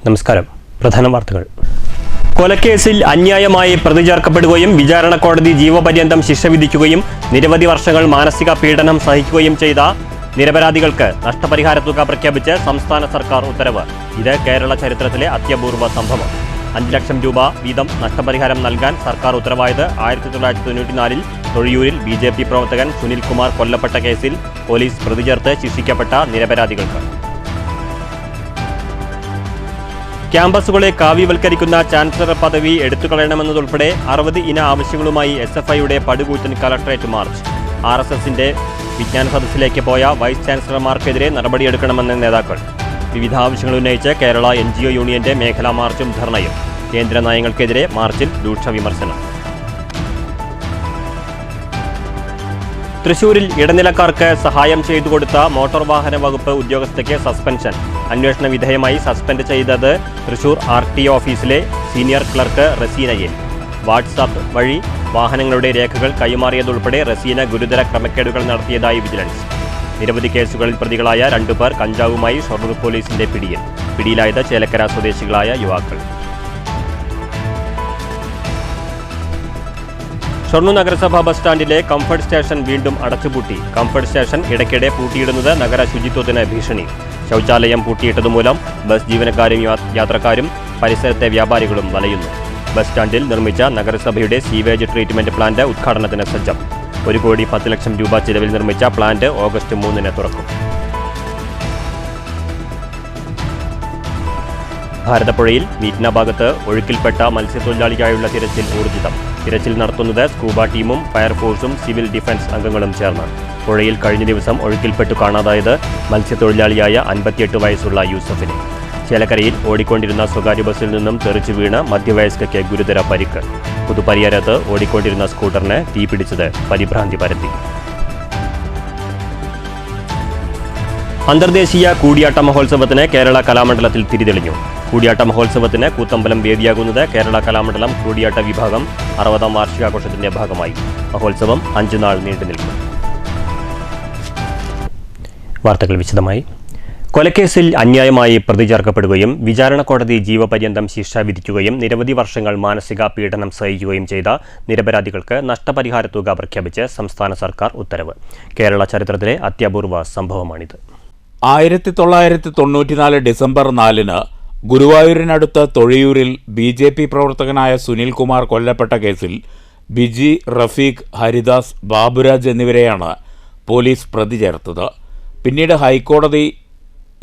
നമസ്കാരം. പ്രധാന വാർത്തകൾ. കൊലക്കേസിൽ അന്യായമായി പ്രതി ചേർക്കപ്പെടുകയും വിചാരണ കോടതി ജീവപര്യന്തം ശിക്ഷ വിധിക്കുകയും നിരവധി വർഷങ്ങൾ മാനസിക പീഡനം സഹിക്കുകയും ചെയ്ത നിരപരാധികൾക്ക് നഷ്ടപരിഹാര തുക പ്രഖ്യാപിച്ച് സംസ്ഥാന സർക്കാർ ഉത്തരവ്. ഇത് കേരള ചരിത്രത്തിലെ അത്യപൂർവ സംഭവം. 5 ലക്ഷം രൂപ വീതം നഷ്ടപരിഹാരം നൽകാൻ സർക്കാർ ഉത്തരവായത് 1994 തൊഴിയൂരിൽ BJP പ്രവർത്തകൻ സുനിൽകുമാർ കൊല്ലപ്പെട്ട കേസിൽ പോലീസ് പ്രതി ചേർത്ത് ശിക്ഷിക്കപ്പെട്ട നിരപരാധികൾക്ക്. ക്യാമ്പസുകളെ കാവ്യവൽക്കരിക്കുന്ന ചാൻസലർ പദവി എടുത്തുകളയണമെന്നതുൾപ്പെടെ 60 ഇന ആവശ്യങ്ങളുമായി SFIയുടെ പടുകൂറ്റൻ കളക്ടറേറ്റ് മാർച്ച്. RSSന്റെ വിജ്ഞാന സദസ്സിലേക്ക് പോയ വൈസ് ചാൻസലർമാർക്കെതിരെ നടപടിയെടുക്കണമെന്ന നേതാക്കൾ. വിവിധ ആവശ്യങ്ങൾ ഉന്നയിച്ച് കേരള NGO യൂണിയന്റെ മേഖലാ മാർച്ചും ധർണയും. കേന്ദ്ര നയങ്ങൾക്കെതിരെ മാർച്ചിൽ രൂക്ഷ വിമർശനം. തൃശൂരിൽ ഇടനിലക്കാർക്ക് സഹായം ചെയ്തു കൊടുത്ത മോട്ടോർ വാഹന വകുപ്പ് ഉദ്യോഗസ്ഥയ്ക്ക് സസ്പെൻഷൻ. അന്വേഷണ വിധേയമായി സസ്പെൻഡ് ചെയ്തത് തൃശൂർ RTO ഓഫീസിലെ സീനിയർ ക്ലർക്ക് റസീനയെ. വാട്സാപ്പ് വഴി വാഹനങ്ങളുടെ രേഖകൾ കൈമാറിയതുൾപ്പെടെ റസീന ഗുരുതര ക്രമക്കേടുകൾ നടത്തിയതായി വിജിലൻസ്. നിരവധി കേസുകളിൽ പ്രതികളായ 2 പേർ കഞ്ചാവുമായി ഷൊർണൂർ പോലീസിന്റെ പിടിയിൽ. പിടിയിലായത് ചേലക്കര സ്വദേശികളായ യുവാക്കൾ. ഷൊർണൂർ നഗരസഭ ബസ് സ്റ്റാൻഡിലെ കംഫർട്ട് സ്റ്റേഷൻ വീണ്ടും അടച്ചുപൂട്ടി. കംഫർട്ട് സ്റ്റേഷൻ ഇടയ്ക്കിടെ പൂട്ടിയിടുന്നത് നഗര ശുചിത്വത്തിന് ഭീഷണി. ശൗചാലയം പൂട്ടിയിട്ടതുമൂലം ബസ് ജീവനക്കാരും യാത്രക്കാരും പരിസരത്തെ വ്യാപാരികളും വലയുന്നു. ബസ് സ്റ്റാൻഡിൽ നിർമ്മിച്ച നഗരസഭയുടെ സീവേജ് ട്രീറ്റ്മെന്റ് പ്ലാന്റ് ഉദ്ഘാടനത്തിന് സജ്ജം. 1,10,00,000 രൂപ ചിലവിൽ നിർമ്മിച്ച പ്ലാന്റ് ഓഗസ്റ്റ് 3-ന് തുറക്കും. ഭാരതപ്പുഴയിൽ മീറ്റ്ന ഭാഗത്ത് ഒഴുക്കിൽപ്പെട്ട മത്സ്യത്തൊഴിലാളിക്കായുള്ള തിരച്ചിൽ ഊർജിതം. തിരച്ചിൽ നടത്തുന്നത് സ്കൂബ ടീമും ഫയർഫോഴ്സും സിവിൽ ഡിഫൻസ് അംഗങ്ങളും ചേർന്ന്. പുഴയിൽ കഴിഞ്ഞ ദിവസം ഒഴുക്കിൽപ്പെട്ടു കാണാതായത് മത്സ്യത്തൊഴിലാളിയായ 58 വയസ്സുള്ള യൂസഫിനെ. ചേലക്കരയിൽ ഓടിക്കൊണ്ടിരുന്ന സ്വകാര്യ ബസ്സിൽ നിന്നും തെറിച്ചു വീണ് മധ്യവയസ്കയ്ക്ക് ഗുരുതര പരിക്ക്. പുതുപരിയാരത്ത് ഓടിക്കൊണ്ടിരുന്ന സ്കൂട്ടറിന് തീപിടിച്ചത് പരിഭ്രാന്തി പരത്തി. അന്തർദേശീയ കൂടിയാട്ട മഹോത്സവത്തിന് കേരള കലാമണ്ഡലത്തിൽ തിരിതെളിഞ്ഞു. കൂടിയാട്ട മഹോത്സവത്തിന് കൂത്തമ്പലം വേദിയാകുന്നത് കേരള കലാമണ്ഡലം കൂടിയാട്ട വിഭാഗം 60ാം വാർഷികാഘോഷത്തിന്റെ ഭാഗമായി. മഹോത്സവം 5 നാൾ നീണ്ടു നിൽക്കും. വാർത്തകൾ വിശദമായി. കൊലക്കേസിൽ അന്യായമായി പ്രതി ചേർക്കപ്പെടുകയും വിചാരണ കോടതി ജീവപര്യന്തം ശിക്ഷ വിധിക്കുകയും നിരവധി വർഷങ്ങൾ മാനസിക പീഡനം സഹിക്കുകയും ചെയ്ത നിരപരാധികൾക്ക് നഷ്ടപരിഹാര തുക പ്രഖ്യാപിച്ച് സംസ്ഥാന സർക്കാർ ഉത്തരവ്. കേരള ചരിത്രത്തിലെ അത്യപൂർവ സംഭവമാണിത്. 1994 ഡിസംബർ 4-ന് ഗുരുവായൂരിനടുത്ത് തൊഴിയൂരിൽ BJP പ്രവർത്തകനായ സുനിൽകുമാർ കൊല്ലപ്പെട്ട കേസിൽ ബിജി, റഫീഖ്, ഹരിദാസ്, ബാബുരാജ് എന്നിവരെയാണ് പോലീസ് പ്രതി ചേർത്തത്. പിന്നീട് ഹൈക്കോടതി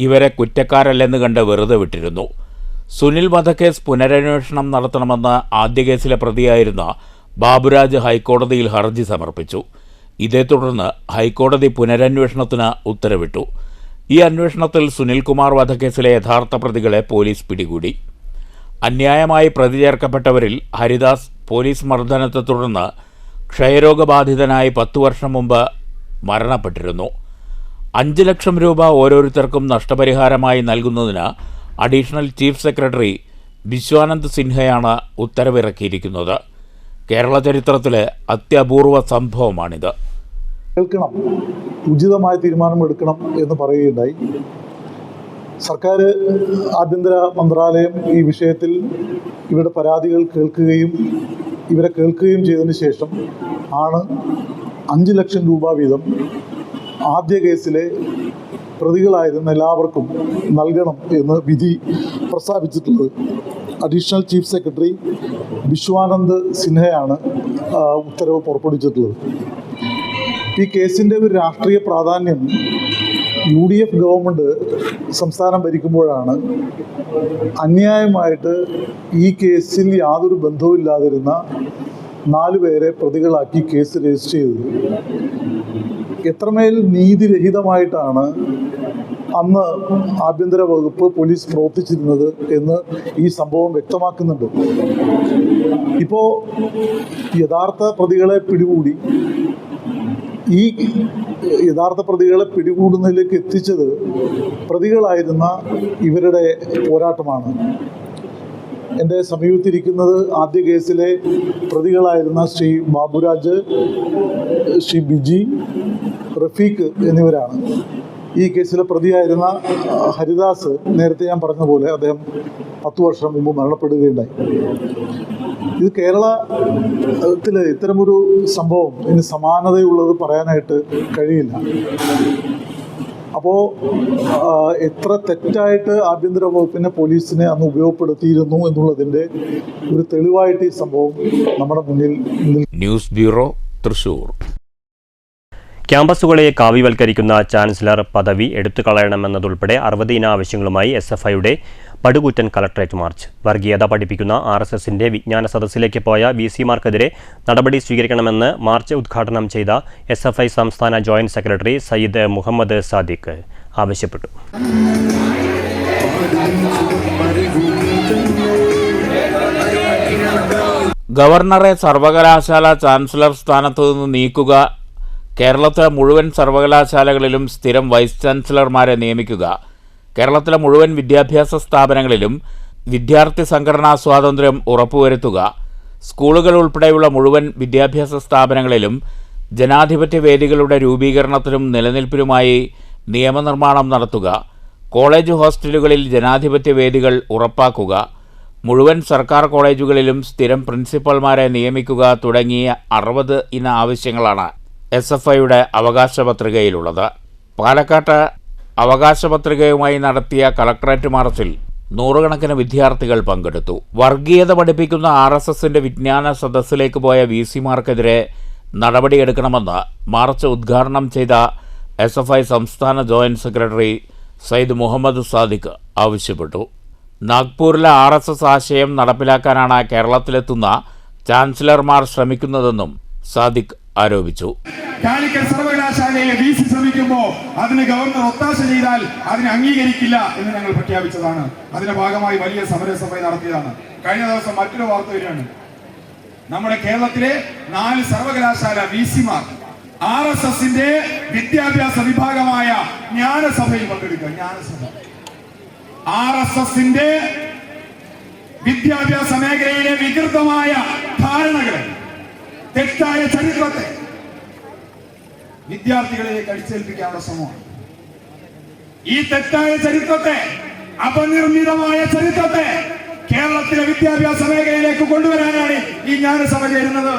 ഇവരെ കുറ്റക്കാരല്ലെന്ന് കണ്ട് വെറുതെ വിട്ടിരുന്നു. സുനിൽ വധക്കേസ് പുനരന്വേഷണം നടത്തണമെന്ന് ആദ്യ കേസിലെ പ്രതിയായിരുന്ന ബാബുരാജ് ഹൈക്കോടതിയിൽ ഹർജി സമർപ്പിച്ചു. ഇതേ തുടർന്ന് ഹൈക്കോടതി പുനരന്വേഷണത്തിന് ഉത്തരവിട്ടു. ഈ അന്വേഷണത്തിൽ സുനിൽകുമാർ വധക്കേസിലെ യഥാർത്ഥ പ്രതികളെ പോലീസ് പിടികൂടി. അന്യായമായി പ്രതി ചേർക്കപ്പെട്ടവരിൽ ഹരിദാസ് പോലീസ് മർദ്ദനത്തെ തുടർന്ന് ക്ഷയരോഗബാധിതനായി 10 വർഷം മുമ്പ് മരണപ്പെട്ടിരുന്നു. 5 ലക്ഷം രൂപ ഓരോരുത്തർക്കും നഷ്ടപരിഹാരമായി നൽകുന്നതിന് അഡീഷണൽ ചീഫ് സെക്രട്ടറി വിശ്വാനന്ദ് സിൻഹയാണ് ഉത്തരവിറക്കിയിരിക്കുന്നത്. കേരള ചരിത്രത്തിലെ അത്യപൂർവ സംഭവമാണിത്. കേൾക്കണം, ഉചിതമായ തീരുമാനമെടുക്കണം എന്ന് പറയുകയുണ്ടായി. സർക്കാർ, ആഭ്യന്തര മന്ത്രാലയം ഈ വിഷയത്തിൽ ഇവരുടെ പരാതികൾ കേൾക്കുകയും ചെയ്തതിന് ശേഷം ആണ് 5 ലക്ഷം രൂപ വീതം ആദ്യ കേസിലെ പ്രതികളായിരുന്ന എല്ലാവർക്കും നൽകണം എന്ന് വിധി പ്രസ്താവിച്ചിട്ടുള്ളത്. അഡീഷണൽ ചീഫ് സെക്രട്ടറി വിശ്വാനന്ദ് സിൻഹയാണ് ഉത്തരവ് പുറപ്പെടുവിച്ചിട്ടുള്ളത്. ഈ കേസിൻ്റെ ഒരു രാഷ്ട്രീയ പ്രാധാന്യം UDF ഗവൺമെൻറ് സംസ്ഥാനം ഭരിക്കുമ്പോഴാണ് അന്യായമായിട്ട് ഈ കേസിൽ യാതൊരു ബന്ധവുമില്ലാതിരുന്ന 4 പേരെ പ്രതികളാക്കി കേസ് രജിസ്റ്റർ ചെയ്തത്. എത്രമേൽ നീതിരഹിതമായിട്ടാണ് അന്ന് ആഭ്യന്തര വകുപ്പ് പോലീസ് പ്രവർത്തിച്ചിരുന്നത് എന്ന് ഈ സംഭവം വ്യക്തമാക്കുന്നുണ്ട്. ഇപ്പോൾ യഥാർത്ഥ പ്രതികളെ പിടികൂടി. ഈ യഥാർത്ഥ പ്രതികളെ പിടികൂടുന്നതിലേക്ക് എത്തിച്ചത് പ്രതികളായിരുന്ന ഇവരുടെ പോരാട്ടമാണ്. എൻ്റെ സമീപത്തിരിക്കുന്നത് ആദ്യ കേസിലെ പ്രതികളായിരുന്ന ശ്രീ ബാബുരാജ്, ശ്രീ ബിജി, റഫീഖ് എന്നിവരാണ്. ഈ കേസിലെ പ്രതിയായിരുന്ന ഹരിദാസ് നേരത്തെ ഞാൻ പറഞ്ഞ പോലെ അദ്ദേഹം 10 വർഷം മുമ്പ് മരണപ്പെടുകയുണ്ടായി. ഇത് കേരളത്തിൽ ഇത്തരമൊരു സംഭവം ഇനി സമാനതയുള്ളത് പറയാനായിട്ട് കഴിയില്ല. അപ്പോൾ എത്ര തെറ്റായിട്ട് ആഭ്യന്തര വകുപ്പിനെ പോലീസിനെ അന്ന് ഉപയോഗപ്പെടുത്തിയിരുന്നു എന്നുള്ളതിൻ്റെ ഒരു തെളിവായിട്ട് ഈ സംഭവം നമ്മുടെ മുന്നിൽ. News bureau, Thrissur. ക്യാമ്പസുകളെ കാവ്യവൽക്കരിക്കുന്ന ചാൻസലർ പദവി എടുത്തുകളയണമെന്നതുൾപ്പെടെ 60 ഇന ആവശ്യങ്ങളുമായി SFIയുടെ പടുകൂറ്റൻ കളക്ടറേറ്റ് മാർച്ച്. വർഗീയത പഠിപ്പിക്കുന്ന RSSന്റെ വിജ്ഞാന സദസ്സിലേക്ക് പോയ VC-മാർക്കെതിരെ നടപടി സ്വീകരിക്കണമെന്ന് മാർച്ച് ഉദ്ഘാടനം ചെയ്ത SFI സംസ്ഥാന ജോയിന്റ് സെക്രട്ടറി സയ്യിദ് മുഹമ്മദ് സാദിഖ് ആവശ്യപ്പെട്ടു. ഗവർണറെ സർവകലാശാല ചാൻസലർ സ്ഥാനത്തു നിന്ന് നീക്കുക, കേരളത്തിലെ മുഴുവൻ സർവകലാശാലകളിലും സ്ഥിരം വൈസ് ചാൻസലർമാരെ നിയമിക്കുക, കേരളത്തിലെ മുഴുവൻ വിദ്യാഭ്യാസ സ്ഥാപനങ്ങളിലും വിദ്യാർത്ഥി സംഘടനാ സ്വാതന്ത്ര്യം ഉറപ്പുവരുത്തുക, സ്കൂളുകൾ ഉൾപ്പെടെയുള്ള മുഴുവൻ വിദ്യാഭ്യാസ സ്ഥാപനങ്ങളിലും ജനാധിപത്യ വേദികളുടെ രൂപീകരണത്തിനും നിലനിൽപ്പിനുമായി നിയമനിർമ്മാണം നടത്തുക, കോളേജ് ഹോസ്റ്റലുകളിൽ ജനാധിപത്യ വേദികൾ ഉറപ്പാക്കുക, മുഴുവൻ സർക്കാർ കോളേജുകളിലും സ്ഥിരം പ്രിൻസിപ്പൽമാരെ നിയമിക്കുക തുടങ്ങിയ 60 ഇന ആവശ്യങ്ങളാണ് SFIയുടെ അവകാശ പത്രികയിലുള്ളത്. പാലക്കാട്ട് അവകാശ പത്രികയുമായി നടത്തിയ കളക്ടറേറ്റ് മാർച്ചിൽ നൂറുകണക്കിന് വിദ്യാർത്ഥികൾ പങ്കെടുത്തു. വർഗീയത പഠിപ്പിക്കുന്ന RSSന്റെ വിജ്ഞാന സദസ്സിലേക്ക് പോയ VC-മാർക്കെതിരെ നടപടിയെടുക്കണമെന്ന് മാർച്ച് ഉദ്ഘാടനം ചെയ്ത SFI സംസ്ഥാന ജോയിന്റ് സെക്രട്ടറി സയ്യിദ് മുഹമ്മദ് സാദിഖ് ആവശ്യപ്പെട്ടു. നാഗ്പൂരിലെ RSS ആശയം നടപ്പിലാക്കാനാണ് കേരളത്തിലെത്തുന്ന ചാൻസലർമാർ ശ്രമിക്കുന്നതെന്നും സാദിഖ് ആരോപിച്ചു. കാലിക്കറ്റ് സർവകലാശാലയിലെ VC ശ്രമിക്കുമ്പോൾ അതിന് ഗവർണർ ഒത്താശ ചെയ്താൽ അതിനെ അംഗീകരിക്കില്ല എന്ന് ഞങ്ങൾ പ്രഖ്യാപിച്ചതാണ്. അതിന്റെ ഭാഗമായി വലിയ സമരസഭ നടത്തിയതാണ്. കഴിഞ്ഞ ദിവസം മറ്റൊരു വാർത്ത വരികയാണ്. നമ്മുടെ കേരളത്തിലെ 4 സർവകലാശാല VC-മാർ RSSന്റെ വിദ്യാഭ്യാസ വിഭാഗമായ ജ്ഞാനസഭയിൽ പങ്കെടുക്കുക. ജ്ഞാനസഭ RSSന്റെ വിദ്യാഭ്യാസ മേഖലയിലെ വികൃതമായ ധാരണകളെ, തെറ്റായ ചരിത്രത്തെ വിദ്യാർത്ഥികളിലേക്ക് അടിച്ചേൽപ്പിക്കാനുള്ള ശ്രമമാണ്. ഈ തെറ്റായ ചരിത്രത്തെ, അപനിർമ്മിതമായ ചരിത്രത്തെ കേരളത്തിലെ വിദ്യാഭ്യാസ മേഖലയിലേക്ക് കൊണ്ടുവരാനാണ് ഈ ജ്ഞാനസഭ ചേരുന്നത്.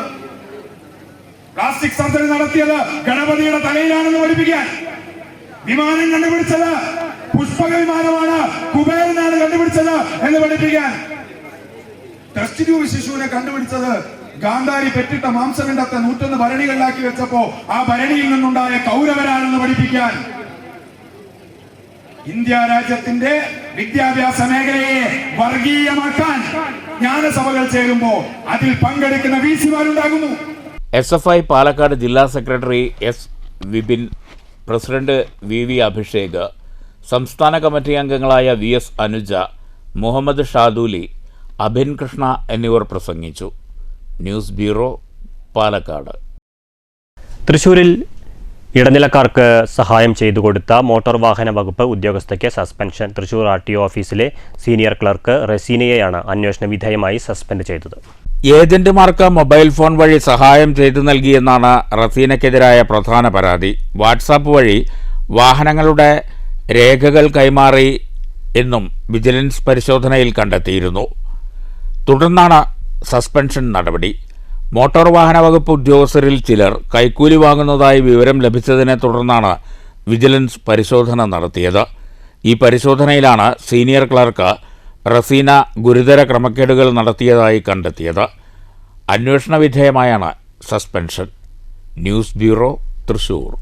പ്ലാസ്റ്റിക് സർജറി നടത്തിയത് ഗണപതിയുടെ തലയിലാണെന്ന് പഠിപ്പിക്കാൻ, വിമാനം കണ്ടുപിടിച്ചത് പുഷ്പക വിമാനമാണ്, കുബേരനാണ് കണ്ടുപിടിച്ചത് എന്ന് പഠിപ്പിക്കാൻ, ടെസ്റ്റ് ട്യൂബ് ശിശുവിനെ കണ്ടുപിടിച്ചത് ഗാന്ധാരി പെറ്റിട്ട മാംസപിണ്ഡത്തെ 101 ഭരണികളിലാക്കി വെച്ചപ്പോ ആ ഭരണിയിൽ നിന്നുണ്ടായ കൗരവരാണെന്ന് പഠിപ്പിക്കാൻ, ഇന്ത്യ രാജ്യത്തിന്റെ വിദ്യാഭ്യാസ മേഖലയെ വർഗീയമാക്കാൻ ജ്ഞാനസഭകൾ ചേരുമ്പോ അതിൽ പങ്കെടുക്കുന്ന VC-മാരുണ്ടാകുന്നു. SFI പാലക്കാട് ജില്ലാ secretary S. Vipin, president VV Abhishek, സംസ്ഥാന കമ്മിറ്റി അംഗങ്ങളായ VS അനുജ, മുഹമ്മദ് ഷാദൂലി, അഭിൻ കൃഷ്ണ എന്നിവർ പ്രസംഗിച്ചു. News bureau, Palakkad. തൃശൂരിൽ ഇടനിലക്കാർക്ക് സഹായം ചെയ്തു കൊടുത്ത മോട്ടോർ വാഹന വകുപ്പ് ഉദ്യോഗസ്ഥയ്ക്ക് സസ്പെൻഷൻ. തൃശൂർ RTO ഓഫീസിലെ സീനിയർ ക്ലർക്ക് റസീനയെയാണ് അന്വേഷണ വിധേയമായി സസ്പെൻഡ് ചെയ്തത്. ഏജന്റുമാർക്ക് മൊബൈൽ ഫോൺ വഴി സഹായം ചെയ്തു നൽകിയെന്നാണ് റസീനയ്ക്കെതിരായ പ്രധാന പരാതി. വാട്സാപ്പ് വഴി വാഹനങ്ങളുടെ രേഖകൾ കൈമാറി എന്നും വിജിലൻസ് പരിശോധനയിൽ കണ്ടെത്തിയിരുന്നു. തുടർന്നാണ് സസ്പെൻഷൻ നടപടി. മോട്ടോർ വാഹന വകുപ്പ് ഉദ്യോഗസ്ഥരിൽ ചിലർ കൈക്കൂലി വാങ്ങുന്നതായി വിവരം ലഭിച്ചതിനെ തുടർന്നാണ് വിജിലൻസ് പരിശോധന നടത്തിയത്. ഈ പരിശോധനയിലാണ് സീനിയർ ക്ലർക്ക് റസീന ഗുരുതര ക്രമക്കേടുകൾ നടത്തിയതായി കണ്ടെത്തിയത്. അന്വേഷണ വിധേയമായാണ് സസ്പെൻഷൻ. News bureau, Thrissur.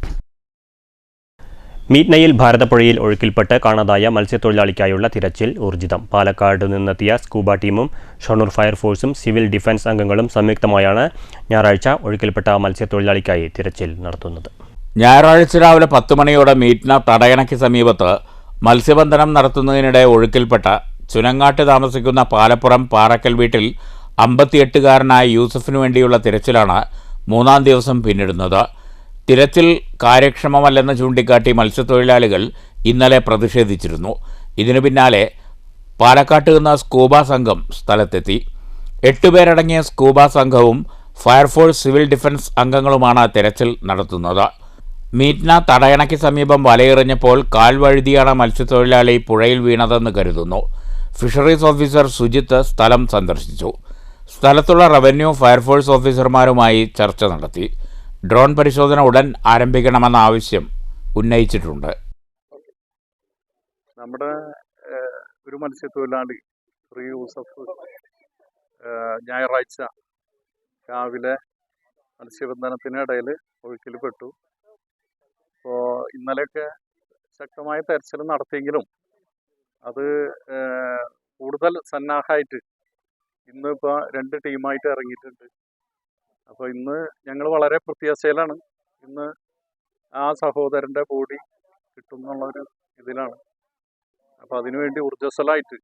മീറ്റ്നയിൽ ഭാരതപ്പുഴയിൽ ഒഴുക്കിൽപ്പെട്ട് കാണാതായ മത്സ്യത്തൊഴിലാളിക്കായുള്ള തിരച്ചിൽ ഊർജിതം. പാലക്കാട് നിന്നെത്തിയ സ്കൂബ ടീമും ഷൊർണൂർ ഫയർഫോഴ്സും സിവിൽ ഡിഫൻസ് അംഗങ്ങളും സംയുക്തമായാണ് ഞായറാഴ്ച ഒഴുക്കിൽപ്പെട്ട മത്സ്യത്തൊഴിലാളിക്കായി തിരച്ചിൽ നടത്തുന്നത്. ഞായറാഴ്ച രാവിലെ 10 മണിയോടെ മീറ്റ്ന തടയണയ്ക്ക് സമീപത്ത് മത്സ്യബന്ധനം നടത്തുന്നതിനിടെ ഒഴുക്കിൽപ്പെട്ട ചുനങ്ങാട്ട് താമസിക്കുന്ന പാലപ്പുറം പാറക്കൽ വീട്ടിൽ 58-കാരനായ യൂസഫിനു വേണ്ടിയുള്ള തിരച്ചിലാണ് 3-ാം ദിവസം പിന്നിടുന്നത്. തിരച്ചിൽ കാര്യക്ഷമമല്ലെന്ന് ചൂണ്ടിക്കാട്ടി മത്സ്യത്തൊഴിലാളികൾ ഇന്നലെ പ്രതിഷേധിച്ചിരുന്നു. ഇതിനു പിന്നാലെ പാലക്കാട്ട് നിന്ന് സ്കൂബ സംഘം സ്ഥലത്തെത്തി. 8 പേരടങ്ങിയ സ്കൂബ സംഘവും ഫയർഫോഴ്സ് സിവിൽ ഡിഫൻസ് അംഗങ്ങളുമാണ് തിരച്ചിൽ നടത്തുന്നത്. മീറ്റ്ന തടയണയ്ക്ക് സമീപം വലയെറിഞ്ഞപ്പോൾ കാൽ വഴുതിയാണ് മത്സ്യത്തൊഴിലാളി പുഴയിൽ വീണതെന്ന് കരുതുന്നു. ഫിഷറീസ് ഓഫീസർ സുജിത്ത് സ്ഥലം സന്ദർശിച്ചു. സ്ഥലത്തുള്ള റവന്യൂ ഫയർഫോഴ്സ് ഓഫീസർമാരുമായി ചർച്ച നടത്തി. ഡ്രോൺ പരിശോധന ഉടൻ ആരംഭിക്കണമെന്ന ആവശ്യം ഉന്നയിച്ചിട്ടുണ്ട്. നമ്മുടെ ഒരു മത്സ്യത്തൊഴിലാളി ഫ്രീ യൂസഫ് ഞായറാഴ്ച രാവിലെ മത്സ്യബന്ധനത്തിനിടയിൽ ഒഴുക്കിൽപ്പെട്ടു. അപ്പോൾ ഇന്നലെയൊക്കെ ശക്തമായ തെരച്ചിൽ നടത്തിയെങ്കിലും അത് കൂടുതൽ സന്നാഹമായിട്ട് ഇന്നിപ്പോൾ 2 ടീമായിട്ട് ഇറങ്ങിയിട്ടുണ്ട്. അപ്പോൾ ഇന്ന് ഞങ്ങൾ വളരെ പ്രത്യാശയിലാണ്. ഇന്ന് ആ സഹോദരൻ്റെ ബോഡി കിട്ടും എന്നുള്ളൊരു ഇതിലാണ്. അപ്പോൾ അതിനുവേണ്ടി ഊർജ്ജസ്വലമായിട്ട്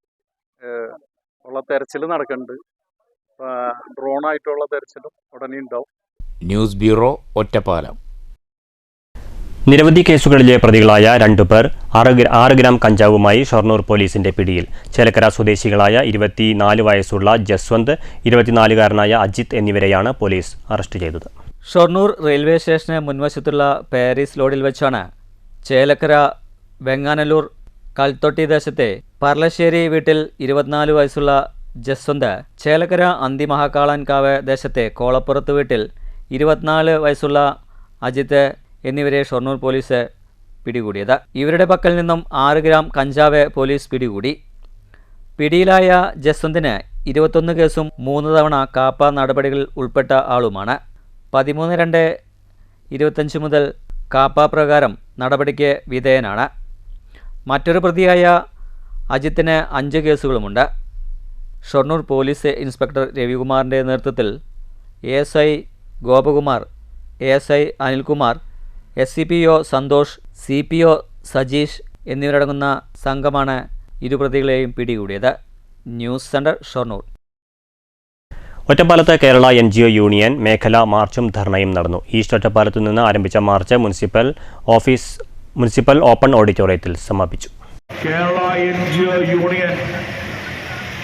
ഉള്ള തെരച്ചിൽ നടക്കുന്നുണ്ട്. ഡ്രോണായിട്ടുള്ള തെരച്ചിലും ഉടനെ ഉണ്ടാവും. News bureau, Ottapalam. നിരവധി കേസുകളിലെ പ്രതികളായ 2 പേർ 6 ഗ്രാം കഞ്ചാവുമായി ഷൊർണൂർ പോലീസിന്റെ പിടിയിൽ. ചേലക്കര സ്വദേശികളായ 24 വയസ്സുള്ള ജസ്വന്ത്, 24-കാരനായ അജിത് എന്നിവരെയാണ് പോലീസ് അറസ്റ്റ് ചെയ്തത്. ഷൊർണൂർ റെയിൽവേ സ്റ്റേഷന് മുൻവശത്തുള്ള പാരീസ് ലോഡിൽ വെച്ചാണ് ചേലക്കര വെങ്ങാനല്ലൂർ കൽത്തൊട്ടി ദേശത്തെ പറളശ്ശേരി വീട്ടിൽ 24 വയസ്സുള്ള ജസ്വന്ത്, ചേലക്കര അന്തിമഹാക്കാളൻകാവ് ദേശത്തെ കോളപ്പുറത്ത് വീട്ടിൽ 24 വയസ്സുള്ള അജിത്ത് എന്നിവരെ ഷൊർണൂർ പോലീസ് പിടികൂടിയത്. ഇവരുടെ പക്കൽ നിന്നും 6 ഗ്രാം കഞ്ചാവ് പോലീസ് പിടികൂടി. പിടിയിലായ ജസ്വന്തിന് 21 കേസും 3 തവണ കാപ്പ നടപടികളിൽ ഉൾപ്പെട്ട ആളുമാണ്. 13/2/25 മുതൽ കാപ്പ പ്രകാരം നടപടിക്ക് വിധേയനാണ്. മറ്റൊരു പ്രതിയായ അജിത്തിന് 5 കേസുകളുമുണ്ട്. ഷൊർണൂർ പോലീസ് ഇൻസ്പെക്ടർ രവികുമാറിൻ്റെ നേതൃത്വത്തിൽ ASI Gopakumar, ASI Anilkumar, SCPO Santhosh, CPO Sajeesh എന്നിവരടങ്ങുന്ന സംഘമാണ് ഇരുപ്രതികളെയും പിടികൂടിയത്. News centre, Shoranur. ഒറ്റപ്പാലത്ത് കേരള NGO യൂണിയൻ മേഖലാ മാർച്ചും ധർണയും നടന്നു. ഈസ്റ്റ് ഒറ്റപ്പാലത്തു നിന്ന് ആരംഭിച്ച മാർച്ച് മുനിസിപ്പൽ ഓപ്പൺ ഓഡിറ്റോറിയത്തിൽ സമാപിച്ചു. കേരള NGO യൂണിയൻ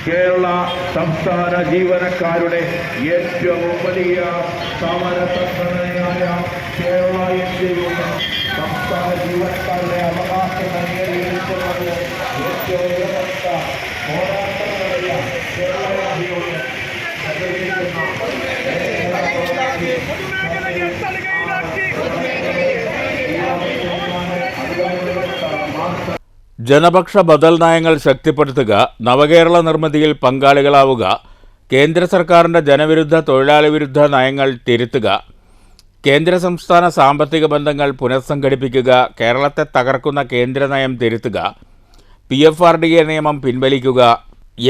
കേരള സംസ്ഥാന ജീവനക്കാരുടെ ഏറ്റവും വലിയ സമര സംഘടനയായ കേരള NGO യൂണിയൻ സംസ്ഥാന ജീവനക്കാരുടെ അവകാശങ്ങൾ നേടിയെടുക്കുന്നത് ഏറ്റവും ഉയർന്ന പോരാട്ടങ്ങളായ കേരള NGO യൂണിയൻ ജനപക്ഷ ബദൽ നയങ്ങൾ ശക്തിപ്പെടുത്തുക, നവകേരള നിർമ്മിതിയിൽ പങ്കാളികളാവുക, കേന്ദ്ര സർക്കാരിൻ്റെ ജനവിരുദ്ധ തൊഴിലാളി വിരുദ്ധ നയങ്ങൾ തിരുത്തുക, കേന്ദ്ര സംസ്ഥാന സാമ്പത്തിക ബന്ധങ്ങൾ പുനഃസംഘടിപ്പിക്കുക, കേരളത്തെ തകർക്കുന്ന കേന്ദ്ര നയം തിരുത്തുക, PFRDA നിയമം പിൻവലിക്കുക,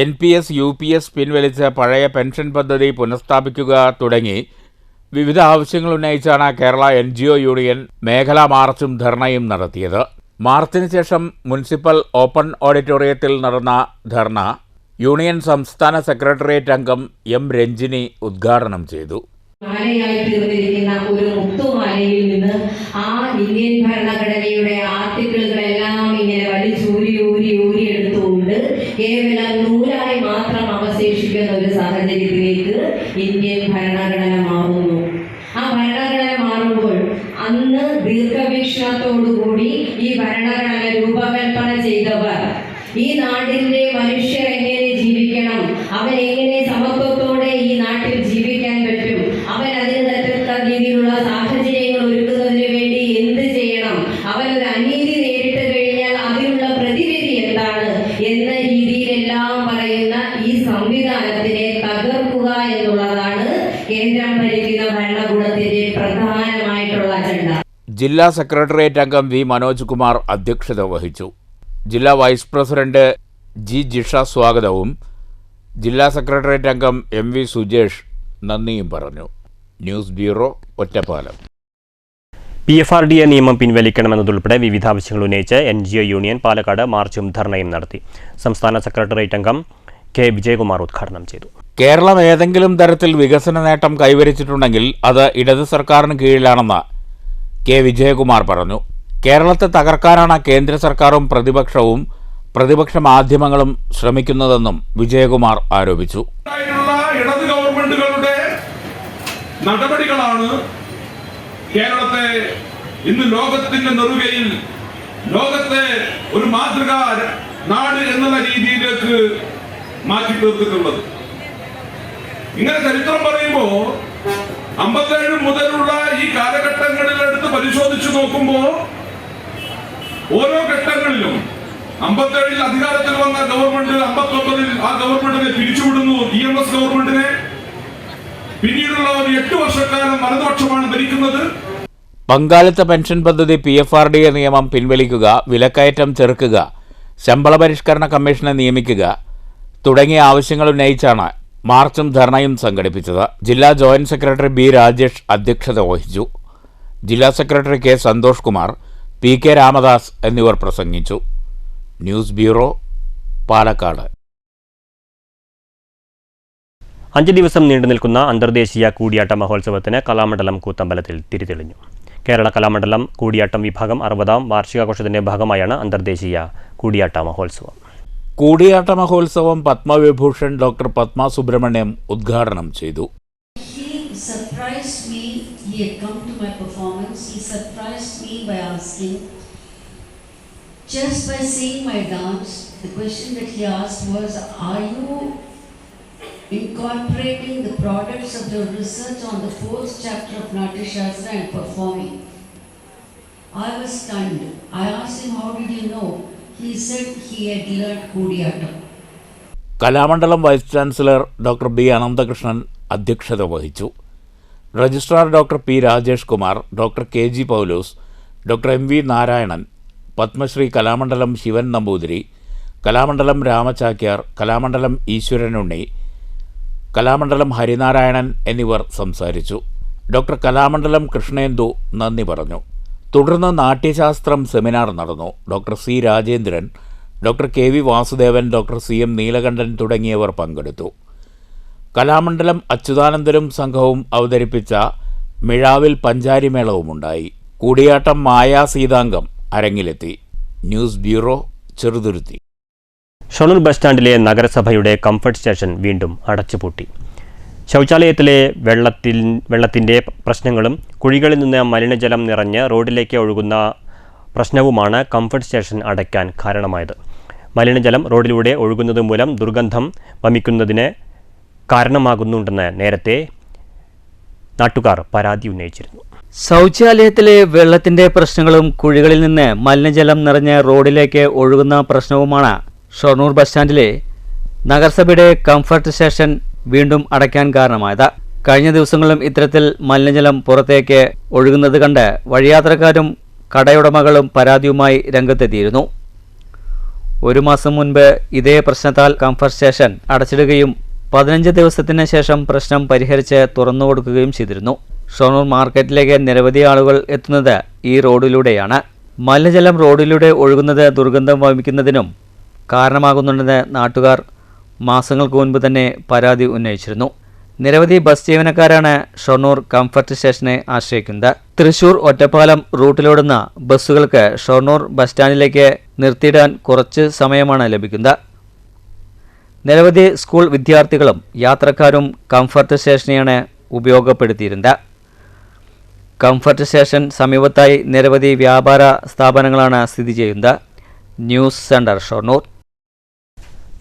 NPS UPS പിൻവലിച്ച് പഴയ പെൻഷൻ പദ്ധതി പുനഃസ്ഥാപിക്കുക തുടങ്ങി വിവിധ ആവശ്യങ്ങൾ ഉന്നയിച്ചാണ് കേരള NGO യൂണിയൻ മേഖലാ മാർച്ചും ധർണയും നടത്തിയത്. മാർച്ചിന് ശേഷം മുനിസിപ്പൽ ഓപ്പൺ ഓഡിറ്റോറിയത്തിൽ നടന്ന ധർണ യൂണിയൻ സംസ്ഥാന സെക്രട്ടേറിയറ്റ് അംഗം M രഞ്ജിനി ഉദ്ഘാടനം ചെയ്തു. മാലയായി തീർന്നിരിക്കുന്ന ഒരു മുത്തുമാലയിൽ നിന്ന് ആ ഇന്ത്യൻ ഭരണഘടനയുടെ ആർട്ടിക്കിളുകളെല്ലാം ഇങ്ങനെ വലിച്ചൂരി എടുത്തുകൊണ്ട് കേവലം നൂലായി മാത്രം അവശേഷിക്കുന്ന ഒരു സാഹചര്യത്തിലേക്ക് ഇന്ത്യൻ ഭരണഘടന മാറുന്നു. ആ ഭരണഘടന മാറുമ്പോൾ അന്ന് ദീർഘവീക്ഷണത്തോടുകൂടി ഈ ഭരണഘടന രൂപകൽപ്പന ചെയ്തവർ ഈ നാടിന്റെ മനുഷ്യർ എങ്ങനെ ജീവിക്കണം, അവൻ എങ്ങനെ സമത്വത്തോടെ ഈ നാട്ടിൽ ജീവിക്കാൻ പറ്റും, അവൻ അതിന് തരത്തിലുള്ള രീതിയിലുള്ള സാഹചര്യങ്ങൾ ഒരുക്കുന്നതിന് വേണ്ടി എന്ത് ചെയ്യണം, അവൻ ഒരു അനീതി നേരിട്ട് കഴിഞ്ഞാൽ അതിനുള്ള പ്രതിവിധി എന്താണ് എന്ന രീതിയിലെല്ലാം പറയുന്ന ഈ സംവിധാനത്തിനെ തകർക്കുക എന്നുള്ളതാണ് കേന്ദ്രം ഭരിക്കുന്ന ഭരണകൂടത്തിന്റെ പ്രധാനമായിട്ടുള്ള അജണ്ട. ജില്ലാ സെക്രട്ടേറിയറ്റ് അംഗം V മനോജ് കുമാർ അധ്യക്ഷത വഹിച്ചു. ജില്ലാ വൈസ് പ്രസിഡന്റ് G ജിഷ സ്വാഗതവും ജില്ലാ സെക്രട്ടേറിയറ്റ് അംഗം MV സുജേഷ് നന്ദിയും പറഞ്ഞു. News bureau, Ottapalam. PFRDA നിയമം പിൻവലിക്കണമെന്നതുൾപ്പെടെ വിവിധ ആവശ്യങ്ങൾ ഉന്നയിച്ച് NGO യൂണിയൻ പാലക്കാട് മാർച്ചും ധർണയും നടത്തി. സംസ്ഥാന സെക്രട്ടേറിയറ്റ് അംഗം K വിജയകുമാർ ഉദ്ഘാടനം ചെയ്തു. കേരളം ഏതെങ്കിലും തരത്തിൽ വികസന നേട്ടം കൈവരിച്ചിട്ടുണ്ടെങ്കിൽ അത് ഇടത് സർക്കാരിന് കീഴിലാണെന്ന് K വിജയകുമാർ പറഞ്ഞു. കേരളത്തെ തകർക്കാനാണ് കേന്ദ്ര സർക്കാരും പ്രതിപക്ഷ മാധ്യമങ്ങളും ശ്രമിക്കുന്നതെന്നും വിജയകുമാർ ആരോപിച്ചു. ഇടത് ഗവൺമെന്റുകളുടെ നടപടികളാണ് കേരളത്തെ ഇന്ന് ലോകത്തിന്റെ നെറുകയിൽ ലോകത്തെ ഒരു മാതൃകാ നാട് എന്നുള്ള രീതിയിലേക്ക് മാറ്റി തീർത്തിട്ടുള്ളത്. ഇങ്ങനെ ചരിത്രം പറയുമ്പോ 57 മുതലുള്ള ഈ കാലഘട്ടങ്ങളിൽ എടുത്ത് പരിശോധിച്ചു നോക്കുമ്പോ ഓരോ ഘട്ടങ്ങളിലും 57 അധികാരത്തിൽ വന്ന ഗവൺമെന്റ് 59 ആ ഗവൺമെന്റിനെ പിരിച്ചുവിടുന്നു, EMS ഗവൺമെന്റിനെ. പിന്നീടുള്ള ഒരു 8 വർഷക്കാലം വലതുപക്ഷമാണ് ഭരിക്കുന്നത്. പങ്കാളിത്ത പെൻഷൻ പദ്ധതി PFRDA നിയമം പിൻവലിക്കുക, വിലക്കയറ്റം ചെറുക്കുക, ശമ്പള പരിഷ്കരണ കമ്മീഷനെ നിയമിക്കുക തുടങ്ങിയ ആവശ്യങ്ങൾ ഉന്നയിച്ചാണ് മാർച്ചും ധർണയും സംഘടിപ്പിച്ചത്. ജില്ലാ ജോയിന്റ് സെക്രട്ടറി B. രാജേഷ് അധ്യക്ഷത വഹിച്ചു. ജില്ലാ secretary K. Santhosh Kumar, PK Ramadas എന്നിവർ പ്രസംഗിച്ചു. News bureau, Palakkad. 5 ദിവസം നീണ്ടുനിൽക്കുന്ന അന്തർദേശീയ കൂടിയാട്ട മഹോത്സവത്തിന് കലാമണ്ഡലം കൂത്തമ്പലത്തിൽ തിരിതെളിഞ്ഞു. കേരള കലാമണ്ഡലം കൂടിയാട്ടം വിഭാഗം 60ാം വാർഷികാഘോഷത്തിന്റെ ഭാഗമായാണ് അന്തർദേശീയ കൂടിയാട്ട മഹോത്സവം. കൂടിയാട്ട മഹോത്സവം പത്മവിഭൂഷൺ ഡോക്ടർ പത്മ സുബ്രഹ്മണ്യം ഉദ്ഘാടനം ചെയ്തു. Just by seeing my dance, the question that he asked was, are you incorporating the products of your research on the 4th chapter of Natya Shastra and performing? I was stunned. I asked him, how did you know? He said he had learned Kudiyattam. Kalamandalam vice chancellor doctor B. Ananthakrishnan അധ്യക്ഷത വഹിച്ചു. Registrar doctor P. Rajesh Kumar, doctor KG Paulose, doctor MV Narayanan, Padmashri Kalamandalam Sivan Namboothiri, Kalamandalam Ramachakyar, Kalamandalam Eswaranunni, Kalamandalam Harinarayanan എന്നിവർ സംസാരിച്ചു. Doctor Kalamandalam Krishnendu നന്ദി പറഞ്ഞു. തുടർന്ന് Natyashastra seminar നടന്നു. Doctor C. Rajendran, doctor KV Vasudevan, doctor CM Neelakantan തുടങ്ങിയവർ പങ്കെടുത്തു. കലാമണ്ഡലം അച്യുതാനന്ദനും സംഘവും അവതരിപ്പിച്ച മിഴാവിൽ പഞ്ചാരിമേളവുമുണ്ടായി. കൂടിയാട്ടം മായാ സീതാംഗം അരങ്ങിലെത്തി. News bureau, Cheruthuruthy. Shoranur bus സ്റ്റാൻഡിലെ നഗരസഭയുടെ കംഫർട്ട് സ്റ്റേഷൻ വീണ്ടും അടച്ചുപൂട്ടി. ശൗചാലയത്തിലെ വെള്ളത്തിൻ്റെ പ്രശ്നങ്ങളും കുഴികളിൽ നിന്ന് മലിനജലം നിറഞ്ഞ് റോഡിലേക്ക് ഒഴുകുന്ന പ്രശ്നവുമാണ് കംഫർട്ട് സ്റ്റേഷൻ അടയ്ക്കാൻ കാരണമായത്. മലിനജലം റോഡിലൂടെ ഒഴുകുന്നത് മൂലം ദുർഗന്ധം വമിക്കുന്നതിന് കാരണമാകുന്നുണ്ടെന്ന് നേരത്തെ നാട്ടുകാർ പരാതി ഉന്നയിച്ചിരുന്നു. ശൗചാലയത്തിലെ വെള്ളത്തിന്റെ പ്രശ്നങ്ങളും കുഴികളിൽ നിന്ന് മലിനജലം നിറഞ്ഞ് റോഡിലേക്ക് ഒഴുകുന്ന പ്രശ്നവുമാണ് ഷൊർണൂർ ബസ് സ്റ്റാൻഡിലെ നഗരസഭയുടെ കംഫർട്ട് സ്റ്റേഷൻ വീണ്ടും അടയ്ക്കാൻ കാരണമായത്. കഴിഞ്ഞ ദിവസങ്ങളിലും ഇത്തരത്തിൽ മലിനജലം പുറത്തേക്ക് ഒഴുകുന്നത് കണ്ട് വഴിയാത്രക്കാരും കടയുടമകളും പരാതിയുമായി രംഗത്തെത്തിയിരുന്നു. 1 മാസം മുൻപ് ഇതേ പ്രശ്നത്താൽ കംഫർട്ട് സ്റ്റേഷൻ അടച്ചിടുകയും 15 ദിവസത്തിന് ശേഷം പ്രശ്നം പരിഹരിച്ച് തുറന്നു കൊടുക്കുകയും ചെയ്തിരുന്നു. ഷൊർണൂർ മാർക്കറ്റിലേക്ക് നിരവധി ആളുകൾ എത്തുന്നത് ഈ റോഡിലൂടെയാണ്. മലിനജലം റോഡിലൂടെ ഒഴുകുന്നത് ദുർഗന്ധം വമിക്കുന്നതിനും കാരണമാകുന്നുണ്ടെന്ന് നാട്ടുകാർ മാസങ്ങൾക്ക് മുൻപ് തന്നെ പരാതി ഉന്നയിച്ചിരുന്നു. നിരവധി ബസ് ജീവനക്കാരാണ് ഷൊർണൂർ കംഫർട്ട് സ്റ്റേഷനെ ആശ്രയിക്കുന്നത്. തൃശൂർ ഒറ്റപ്പാലം റൂട്ടിലോടുന്ന ബസ്സുകൾക്ക് ഷൊർണൂർ ബസ് സ്റ്റാൻഡിലേക്ക് നിർത്തിയിടാൻ കുറച്ച് സമയമാണ് ലഭിക്കുന്നത്. നിരവധി സ്കൂൾ വിദ്യാർത്ഥികളും യാത്രക്കാരും കംഫർട്ട് സ്റ്റേഷനെയാണ് ഉപയോഗപ്പെടുത്തിയിരുന്നത്. കംഫർട്ട് സ്റ്റേഷൻ സമീപത്തായി നിരവധി വ്യാപാര സ്ഥാപനങ്ങളാണ് സ്ഥിതി ചെയ്യുന്നത്. News centre, Shoranur.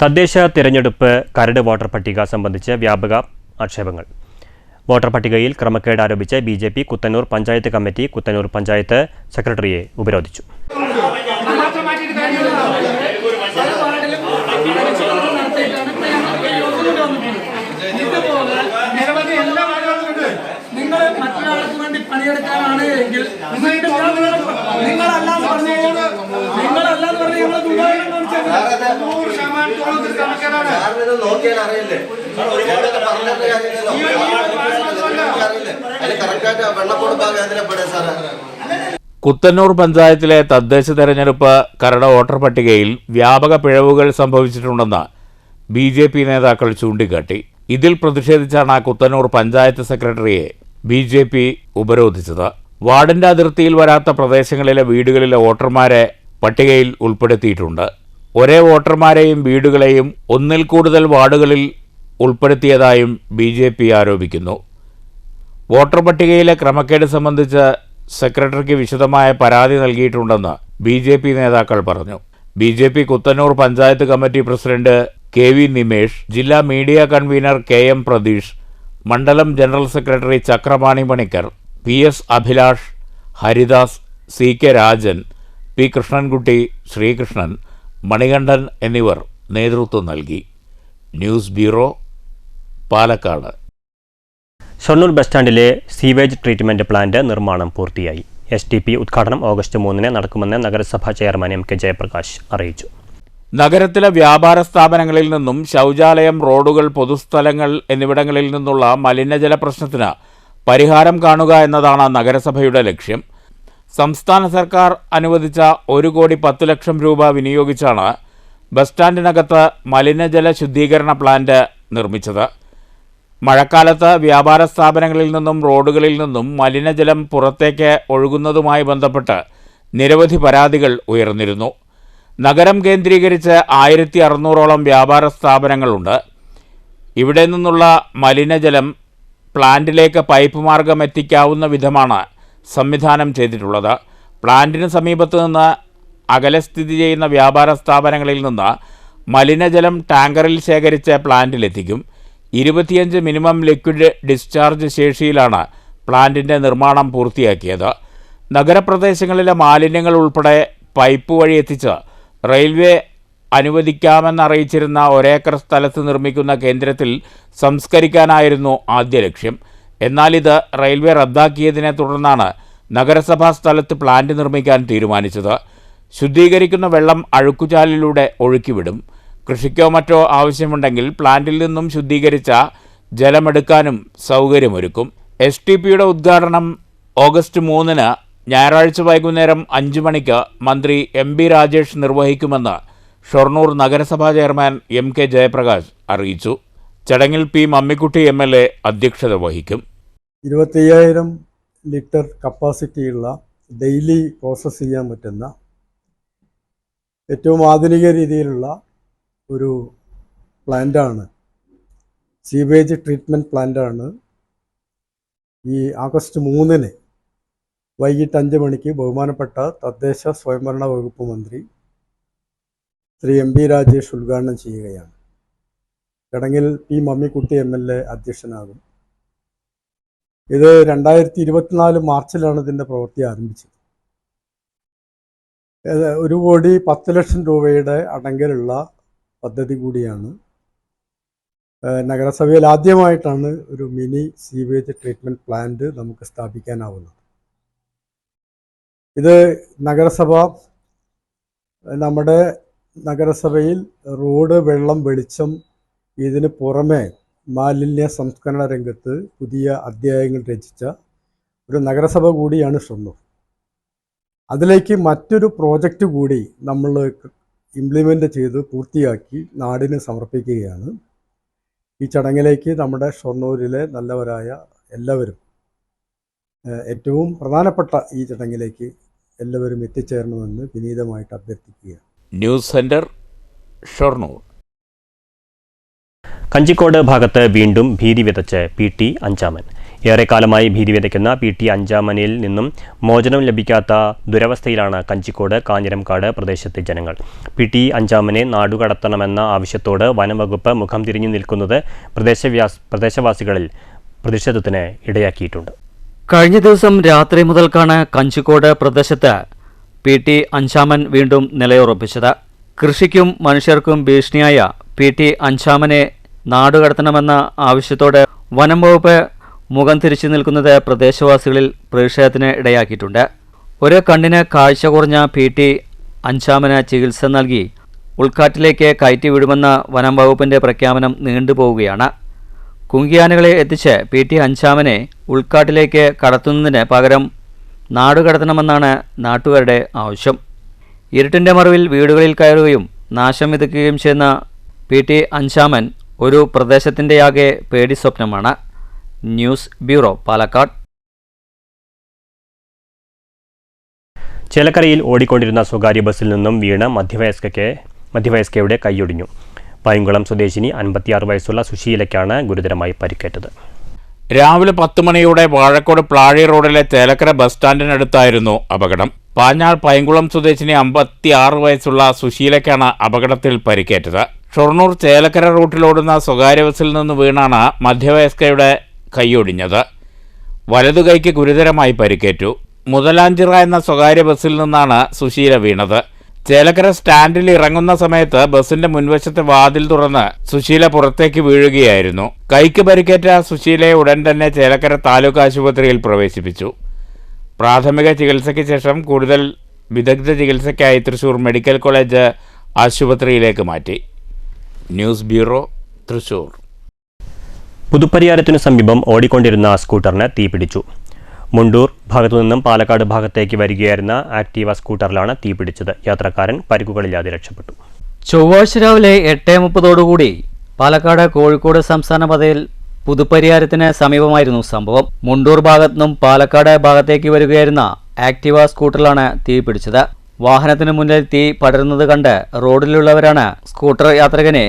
തദ്ദേശ തിരഞ്ഞെടുപ്പ് കരട് വോട്ടർ പട്ടിക സംബന്ധിച്ച് വ്യാപക ആക്ഷേപങ്ങൾ. വോട്ടർ പട്ടികയിൽ ക്രമക്കേട് ആരോപിച്ച് BJP കുത്തന്നൂർ പഞ്ചായത്ത് കമ്മിറ്റി കുത്തന്നൂർ പഞ്ചായത്ത് സെക്രട്ടറിയെ ഉപരോധിച്ചു. പണിയെടുക്കാനാണ് എങ്കിൽ നിങ്ങളല്ലാന്ന് പറഞ്ഞു കുത്തന്നൂർ പഞ്ചായത്തിലെ തദ്ദേശ തെരഞ്ഞെടുപ്പ് കരട് വോട്ടർ പട്ടികയിൽ വ്യാപക പിഴവുകൾ സംഭവിച്ചിട്ടുണ്ടെന്ന് BJP നേതാക്കൾ ചൂണ്ടിക്കാട്ടി. ഇതിൽ പ്രതിഷേധിച്ചാണ് കുത്തന്നൂർ പഞ്ചായത്ത് സെക്രട്ടറിയെ BJP ഉപരോധിച്ചത്. വാർഡിന്റെ അതിർത്തിയിൽ വരാത്ത പ്രദേശങ്ങളിലെ വീടുകളിലെ വോട്ടർമാരെ പട്ടികയിൽ ഉൾപ്പെടുത്തിയിട്ടുണ്ട്. ഒരേ വോട്ടർമാരെയും വീടുകളെയും ഒന്നിൽ കൂടുതൽ വാർഡുകളിൽ ഉൾപ്പെടുത്തിയതായും BJP ആരോപിക്കുന്നു. വോട്ടർ പട്ടികയിലെ ക്രമക്കേട് സംബന്ധിച്ച് സെക്രട്ടറിക്ക് വിശദമായ പരാതി നൽകിയിട്ടുണ്ടെന്ന് BJP നേതാക്കൾ പറഞ്ഞു. BJP Kuthanur panchayat committee president KV Nimesh, ജില്ലാ മീഡിയ കൺവീനർ KM പ്രതീഷ്, മണ്ഡലം general secretary Chakrapani Panicker, PS Abhilash, Haridas, CK Rajan, P Krishnankutty, Sreekrishnan, Manikandan എന്നിവർ നേതൃത്വം നൽകി. News bureau, Palakkad. Shoranur bus സ്റ്റാൻഡിലെ സീവേജ് ട്രീറ്റ്മെന്റ് പ്ലാന്റ് നിർമ്മാണം പൂർത്തിയായി. STP ഉദ്ഘാടനം ഓഗസ്റ്റ് 3 നടക്കുമെന്ന് നഗരസഭാ ചെയർമാൻ MK ജയപ്രകാശ് അറിയിച്ചു. നഗരത്തിലെ വ്യാപാര സ്ഥാപനങ്ങളിൽ നിന്നും ശൗചാലയം, റോഡുകൾ, പൊതുസ്ഥലങ്ങൾ എന്നിവിടങ്ങളിൽ നിന്നുള്ള മലിനജല പ്രശ്നത്തിന് പരിഹാരം കാണുക എന്നതാണ് നഗരസഭയുടെ ലക്ഷ്യം. സംസ്ഥാന സർക്കാർ അനുവദിച്ച 1,10,00,000 രൂപ വിനിയോഗിച്ചാണ് ബസ് സ്റ്റാൻഡിനകത്ത് മലിനജല ശുദ്ധീകരണ പ്ലാന്റ് നിർമ്മിച്ചത്. മഴക്കാലത്ത് വ്യാപാര സ്ഥാപനങ്ങളിൽ നിന്നും റോഡുകളിൽ നിന്നും മലിനജലം പുറത്തേക്ക് ഒഴുകുന്നതുമായി ബന്ധപ്പെട്ട് നിരവധി പരാതികൾ ഉയർന്നിരുന്നു. നഗരം കേന്ദ്രീകരിച്ച് 1600ഓളം വ്യാപാര സ്ഥാപനങ്ങളുണ്ട്. ഇവിടെ നിന്നുള്ള മലിനജലം പ്ലാന്റിലേക്ക് പൈപ്പ് മാർഗം എത്തിക്കാവുന്ന വിധമാണ് സംവിധാനം ചെയ്തിട്ടുള്ളത്. പ്ലാന്റിന് സമീപത്ത് നിന്ന് അകലെ സ്ഥിതി ചെയ്യുന്ന വ്യാപാര സ്ഥാപനങ്ങളിൽ നിന്ന് മലിനജലം ടാങ്കറിൽ ശേഖരിച്ച് പ്ലാന്റിലെത്തിക്കും. 25 മിനിമം ലിക്വിഡ് ഡിസ്ചാർജ് ശേഷിയിലാണ് പ്ലാന്റിൻ്റെ നിർമ്മാണം പൂർത്തിയാക്കിയത്. നഗരപ്രദേശങ്ങളിലെ മാലിന്യങ്ങൾ ഉൾപ്പെടെ പൈപ്പ് വഴി എത്തിച്ച് റെയിൽവേ അനുവദിക്കാമെന്നറിയിച്ചിരുന്ന 1 ഏക്കർ സ്ഥലത്ത് നിർമ്മിക്കുന്ന കേന്ദ്രത്തിൽ സംസ്കരിക്കാനായിരുന്നു ആദ്യ ലക്ഷ്യം. എന്നാൽ ഇത് റെയിൽവേ റദ്ദാക്കിയതിനെ തുടർന്നാണ് നഗരസഭാ സ്ഥലത്ത് പ്ലാന്റ് നിർമ്മിക്കാൻ തീരുമാനിച്ചത്. ശുദ്ധീകരിക്കുന്ന വെള്ളം അഴുക്കുചാലിലൂടെ ഒഴുക്കിവിടും. കൃഷിക്കോ മറ്റോ ആവശ്യമുണ്ടെങ്കിൽ പ്ലാന്റിൽ നിന്നും ശുദ്ധീകരിച്ച ജലമെടുക്കാനും സൗകര്യമൊരുക്കും. STPയുടെ ഉദ്ഘാടനം ഓഗസ്റ്റ് 3 ഞായറാഴ്ച വൈകുന്നേരം 5 മണിക്ക് മന്ത്രി MB രാജേഷ് നിർവഹിക്കുമെന്ന് ഷൊർണൂർ നഗരസഭാ ചെയർമാൻ MK ജയപ്രകാശ് അറിയിച്ചു. ചടങ്ങിൽ P മമ്മിക്കുട്ടി MLA അധ്യക്ഷത വഹിക്കും. 25,000 ലിറ്റർ കപ്പാസിറ്റിയുള്ള ഡെയിലി പ്രോസസ്സ് ചെയ്യാൻ പറ്റുന്ന ഏറ്റവും ആധുനിക രീതിയിലുള്ള ഒരു പ്ലാന്റാണ്, സീവേജ് ട്രീറ്റ്മെൻറ്റ് പ്ലാന്റാണ്. ഈ ആഗസ്റ്റ് 3 വൈകിട്ട് 5 മണിക്ക് ബഹുമാനപ്പെട്ട തദ്ദേശ സ്വയംഭരണ വകുപ്പ് മന്ത്രി ശ്രീ MB രാജേഷ് ഉദ്ഘാടനം ചെയ്യുകയാണ്. ചടങ്ങിൽ P മമ്മിക്കുട്ടി MLA അധ്യക്ഷനാകും. ഇത് 2024 മാർച്ചിലാണ് ഇതിൻ്റെ പ്രവൃത്തി ആരംഭിച്ചത്. 1,10,00,000 രൂപയുടെ അടങ്കലുള്ള പദ്ധതി കൂടിയാണ്. നഗരസഭയിൽ ആദ്യമായിട്ടാണ് ഒരു മിനി സീവേജ് ട്രീറ്റ്മെൻറ്റ് പ്ലാന്റ് നമുക്ക് സ്ഥാപിക്കാനാവുന്നത്. ഇത് നമ്മുടെ നഗരസഭയിൽ റോഡ്, വെള്ളം, വെളിച്ചം, ഇതിന് പുറമെ മാലിന്യ സംസ്കരണ രംഗത്ത് പുതിയ അധ്യായങ്ങൾ രചിച്ച ഒരു നഗരസഭ കൂടിയാണ് ഷൊർണൂർ. അതിലേക്ക് മറ്റൊരു പ്രോജക്റ്റ് കൂടി നമ്മൾ ഇംപ്ലിമെൻ്റ് ചെയ്ത് പൂർത്തിയാക്കി നാടിന് സമർപ്പിക്കുകയാണ്. ഈ ചടങ്ങിലേക്ക് നമ്മുടെ ഷൊർണൂരിലെ നല്ലവരായ എല്ലാവരും, ഏറ്റവും പ്രധാനപ്പെട്ട ഈ ചടങ്ങിലേക്ക് എല്ലാവരും എത്തിച്ചേരണമെന്ന് വിനീതമായിട്ട് അഭ്യർത്ഥിക്കുകയാണ്. News centre, Shoranur. കഞ്ചിക്കോട് ഭാഗത്ത് വീണ്ടും ഭീതി വിതച്ച് PT അഞ്ചാമൻ. ഏറെക്കാലമായി ഭീതി വിതയ്ക്കുന്ന PT അഞ്ചാമനിൽ നിന്നും മോചനം ലഭിക്കാത്ത ദുരവസ്ഥയിലാണ് കഞ്ചിക്കോട് കാഞ്ഞിരംകാട് പ്രദേശത്തെ ജനങ്ങൾ. PT അഞ്ചാമനെ നാടുകടത്തണമെന്ന ആവശ്യത്തോട് വനംവകുപ്പ് മുഖം തിരിഞ്ഞു നിൽക്കുന്നത് പ്രദേശവാസികളിൽ പ്രതിഷേധത്തിന് ഇടയാക്കിയിട്ടുണ്ട്. കഴിഞ്ഞ ദിവസം രാത്രി മുതൽക്കാണ് കഞ്ചിക്കോട് പ്രദേശത്ത് PT അഞ്ചാമൻ വീണ്ടും നിലയുറപ്പിച്ചത്. കൃഷിക്കും മനുഷ്യർക്കും ഭീഷണിയായ PT അഞ്ചാമനെ നാടുകടത്തണമെന്ന ആവശ്യത്തോടെ വനം വകുപ്പ് മുഖം തിരിച്ചു നിൽക്കുന്നത് പ്രദേശവാസികളിൽ പ്രതിഷേധത്തിന് ഇടയാക്കിയിട്ടുണ്ട്. ഒരു കണ്ണിന് കാഴ്ച കുറഞ്ഞ PT അഞ്ചാമന് ചികിത്സ നൽകി ഉൾക്കാട്ടിലേക്ക് കയറ്റിവിടുമെന്ന വനം വകുപ്പിൻ്റെ പ്രഖ്യാപനം നീണ്ടുപോവുകയാണ്. കുങ്കിയാനകളെ എത്തിച്ച് PT അഞ്ചാമനെ ഉൾക്കാട്ടിലേക്ക് കടത്തുന്നതിന് പകരം നാടുകടത്തണമെന്നാണ് നാട്ടുകാരുടെ ആവശ്യം. ഇരുട്ടിൻ്റെ മറവിൽ വീടുകളിൽ കയറുകയും നാശം വിതയ്ക്കുകയും ചെയ്യുന്ന PT അഞ്ചാമൻ ഒരു പ്രദേശത്തിൻ്റെയാകെ പേടി സ്വപ്നമാണ്. News bureau, Palakkad. ചേലക്കരയിൽ ഓടിക്കൊണ്ടിരുന്ന സ്വകാര്യ ബസ്സിൽ നിന്നും വീണ് മധ്യവയസ്കയുടെ കൈയൊടിഞ്ഞു. പൈങ്കുളം സ്വദേശിനി 56 വയസ്സുള്ള സുശീലയ്ക്കാണ് ഗുരുതരമായി പരിക്കേറ്റത്. രാവിലെ 10 മണിയോടെ വാഴക്കോട് പ്ലാഴി റോഡിലെ ചേലക്കര ബസ് സ്റ്റാൻഡിനടുത്തായിരുന്നു അപകടം. പാഞ്ഞാൾ പൈങ്കുളം സ്വദേശിനി 56 വയസ്സുള്ള സുശീലയ്ക്കാണ് അപകടത്തിൽ പരിക്കേറ്റത്. ഷൊർണൂർ ചേലക്കര റൂട്ടിലോടുന്ന സ്വകാര്യ ബസ്സിൽ നിന്ന് വീണാണ് മധ്യവയസ്കയുടെ കൈയൊടിഞ്ഞത്. വലതുകൈക്ക് ഗുരുതരമായി പരിക്കേറ്റു. മുതലാഞ്ചിറ എന്ന സ്വകാര്യ ബസ്സിൽ നിന്നാണ് സുശീല വീണത്. ചേലക്കര സ്റ്റാൻഡിൽ ഇറങ്ങുന്ന സമയത്ത് ബസിന്റെ മുൻവശത്തെ വാതിൽ തുറന്ന് സുശീല പുറത്തേക്ക് വീഴുകയായിരുന്നു. കൈക്ക് പരിക്കേറ്റ സുശീലയെ ഉടൻ തന്നെ ചേലക്കര താലൂക്ക് ആശുപത്രിയിൽ പ്രവേശിപ്പിച്ചു. പ്രാഥമിക ചികിത്സയ്ക്ക് ശേഷം കൂടുതൽ വിദഗ്ധ ചികിത്സയ്ക്കായി തൃശൂർ മെഡിക്കൽ കോളേജ് ആശുപത്രിയിലേക്ക് മാറ്റി. News bureau, Thrissur. പുതുപ്പരിയാരത്തിനു സമീപം ഓടിക്കൊണ്ടിരുന്ന സ്കൂട്ടറിന് തീപിടിച്ചു. മുണ്ടൂർ ഭാഗത്തുനിന്നും പാലക്കാട് ഭാഗത്തേക്ക് വരികയായിരുന്ന ആക്ടീവ സ്കൂട്ടറിലാണ് തീപിടിച്ചത്. യാത്രക്കാരൻ പരിക്കുകളില്ലാതെ രക്ഷപ്പെട്ടു. ചൊവ്വാഴ്ച രാവിലെ 8:30 പാലക്കാട് കോഴിക്കോട് സംസ്ഥാന പാതയിൽ പുതുപ്പരിയാരത്തിന് സമീപമായിരുന്നു സംഭവം. മുണ്ടൂർ ഭാഗത്തുനിന്നും പാലക്കാട് ഭാഗത്തേക്ക് വരികയായിരുന്ന ആക്ടീവ സ്കൂട്ടറിലാണ് തീ പിടിച്ചത്. വാഹനത്തിന് മുന്നിൽ തീ പടരുന്നത് കണ്ട് റോഡിലുള്ളവരാണ് സ്കൂട്ടർ യാത്രികനെ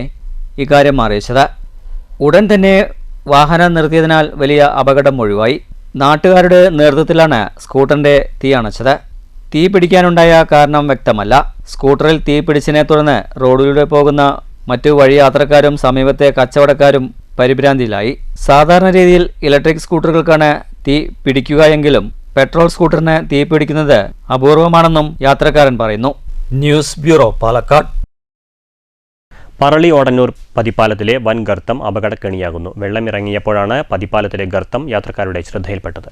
ഇക്കാര്യം അറിയിച്ചത്. ഉടൻ തന്നെ വാഹനം നിർത്തിയതിനാൽ വലിയ അപകടം ഒഴിവായി. നാട്ടുകാരുടെ നേതൃത്വത്തിലാണ് സ്കൂട്ടറിന്റെ തീ അണച്ചത്. തീ പിടിക്കാനുണ്ടായ കാരണം വ്യക്തമല്ല. സ്കൂട്ടറിൽ തീ പിടിച്ചതിനെ തുടർന്ന് റോഡിലൂടെ പോകുന്ന മറ്റു വഴി യാത്രക്കാരും സമീപത്തെ കച്ചവടക്കാരും പരിഭ്രാന്തിയിലായി. സാധാരണ രീതിയിൽ ഇലക്ട്രിക് സ്കൂട്ടറുകൾക്കാണ് തീ പിടിക്കുക എങ്കിലും പെട്രോൾ സ്കൂട്ടറിന് തീ പിടിക്കുന്നത് അപൂർവമാണെന്നും യാത്രക്കാരൻ പറയുന്നു. News bureau, Palakkad. പറളി ഓടന്നൂർ പതിപ്പാലത്തിലെ വൻ ഗർത്തം അപകടക്കെണിയാകുന്നു. വെള്ളമിറങ്ങിയപ്പോഴാണ് പതിപ്പാലത്തിലെ ഗർത്തം യാത്രക്കാരുടെ ശ്രദ്ധയിൽപ്പെട്ടത്.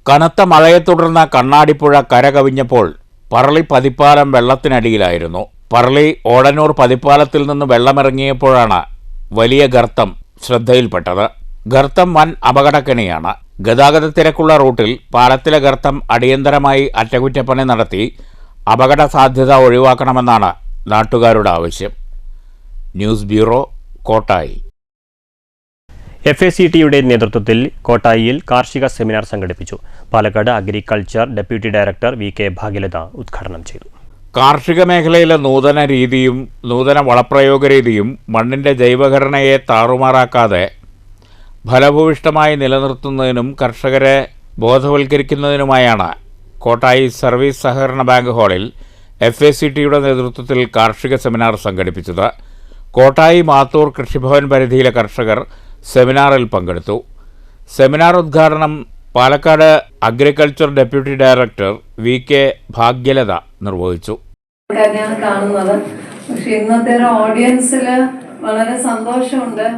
കനത്ത മഴയെ തുടർന്ന് കണ്ണാടിപ്പുഴ കരകവിഞ്ഞപ്പോൾ പറളി പതിപ്പാലം വെള്ളത്തിനടിയിലായിരുന്നു. പറളി ഓടന്നൂർ പതിപ്പാലത്തിൽ നിന്ന് വെള്ളമിറങ്ങിയപ്പോഴാണ് വലിയ ഗർത്തം ശ്രദ്ധയിൽപ്പെട്ടത്. ഗർത്തം വൻ അപകടക്കെണിയാണ്. ഗതാഗത തിരക്കുള്ള റൂട്ടിൽ പാലത്തിലെ ഗർത്തം അടിയന്തരമായി അറ്റകുറ്റപ്പണി നടത്തി അപകട സാധ്യത ഒഴിവാക്കണമെന്നാണ് നാട്ടുകാരുടെ ആവശ്യം. News bureau, Kottayi. FACTയുടെ നേതൃത്വത്തിൽ കോട്ടായിയിൽ കാർഷിക സെമിനാർ സംഘടിപ്പിച്ചു. Palakkad agriculture deputy director VK ഭാഗ്യലത ഉദ്ഘാടനം ചെയ്തു. കാർഷിക മേഖലയിലെ നൂതന രീതിയും നൂതന വളപ്രയോഗ രീതിയും മണ്ണിൻ്റെ ജൈവഘടനയെ താറുമാറാക്കാതെ ഫലഭൂയിഷ്ടമായി നിലനിർത്തുന്നതിനും കർഷകരെ ബോധവൽക്കരിക്കുന്നതിനുമായാണ് കോട്ടായി സർവീസ് സഹകരണ ബാങ്ക് ഹാളിൽ FACTയുടെ നേതൃത്വത്തിൽ കാർഷിക സെമിനാർ സംഘടിപ്പിച്ചത്. കോട്ടായി മാത്തൂർ കൃഷിഭവൻ പരിധിയിലെ കർഷകർ സെമിനാറിൽ പങ്കെടുത്തു. സെമിനാർ ഉദ്ഘാടനം Palakkad agriculture deputy director VK ഭാഗ്യലത നിർവഹിച്ചു. കാണുന്നത് പക്ഷെ ഇന്നത്തെ ഒരു ഓഡിയൻസിൽ വളരെ സന്തോഷമുണ്ട്.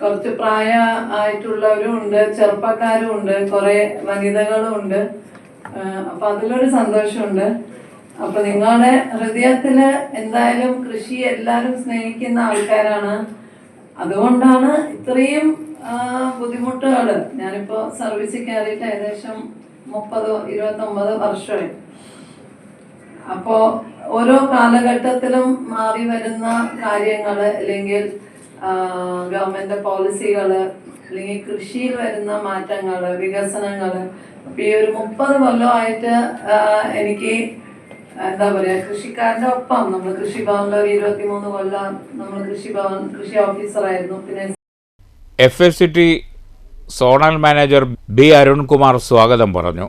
കുറച്ച് പ്രായമായിട്ടുള്ളവരും ഉണ്ട്, ചെറുപ്പക്കാരും ഉണ്ട്, കുറെ വനിതകളും ഉണ്ട്. അപ്പൊ അതിലൊരു സന്തോഷമുണ്ട്. അപ്പൊ നിങ്ങളുടെ ഹൃദയത്തില് എന്തായാലും കൃഷി എല്ലാവരും സ്നേഹിക്കുന്ന ആൾക്കാരാണ്. അതുകൊണ്ടാണ് ഇത്രയും ബുദ്ധിമുട്ടുകൾ. ഞാനിപ്പോ സർവീസിൽ കയറിയിട്ട് ഏകദേശം 30-29 വർഷമായി. അപ്പോ ഓരോ കാലഘട്ടത്തിലും മാറി വരുന്ന കാര്യങ്ങള് അല്ലെങ്കിൽ ഗവൺമെന്റ് പോളിസികള് അല്ലെങ്കിൽ കൃഷിയിൽ വരുന്ന മാറ്റങ്ങള്, വികസനങ്ങള്. അപ്പൊ ഈ ഒരു 30 കൊല്ലമായിട്ട് എനിക്ക് എന്താ പറയാ, കൃഷിക്കാരന്റെ ഒപ്പം നമ്മൾ കൃഷിഭവനിൽ ഒരു 23 കൊല്ലം നമ്മൾ കൃഷി ഓഫീസറായിരുന്നു. പിന്നെ FACT zonal manager B Arunkumar സ്വാഗതം പറഞ്ഞു.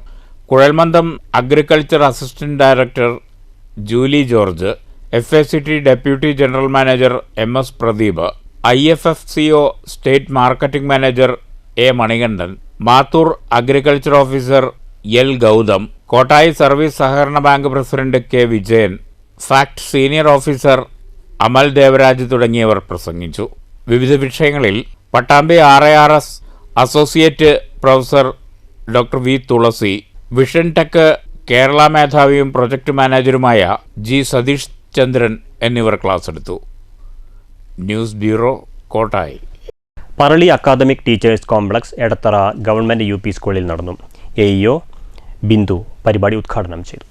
കുഴൽമന്ദം agriculture assistant director Julie George, FACT deputy general manager MS Pradeep, IFFCO state marketing manager A Manikandan, Mathur agriculture officer L Gautham, Kottayi service സഹകരണ bank president K Vijayan, FACT senior officer Amal Devaraj തുടങ്ങിയവർ പ്രസംഗിച്ചു. വിവിധ വിഷയങ്ങളിൽ Pattambi RARS associate professor doctor V Thulasi, vision tech Kerala മേധാവിയും project മാനേജറുമായ G Satheesh Chandran എന്നിവർ class എടുത്തു. News bureau, Kottayi. Parali academic teachers complex Edathara government UP സ്കൂളിൽ നടന്നു. AEO ബിന്ദു പരിപാടി ഉദ്ഘാടനം ചെയ്തു.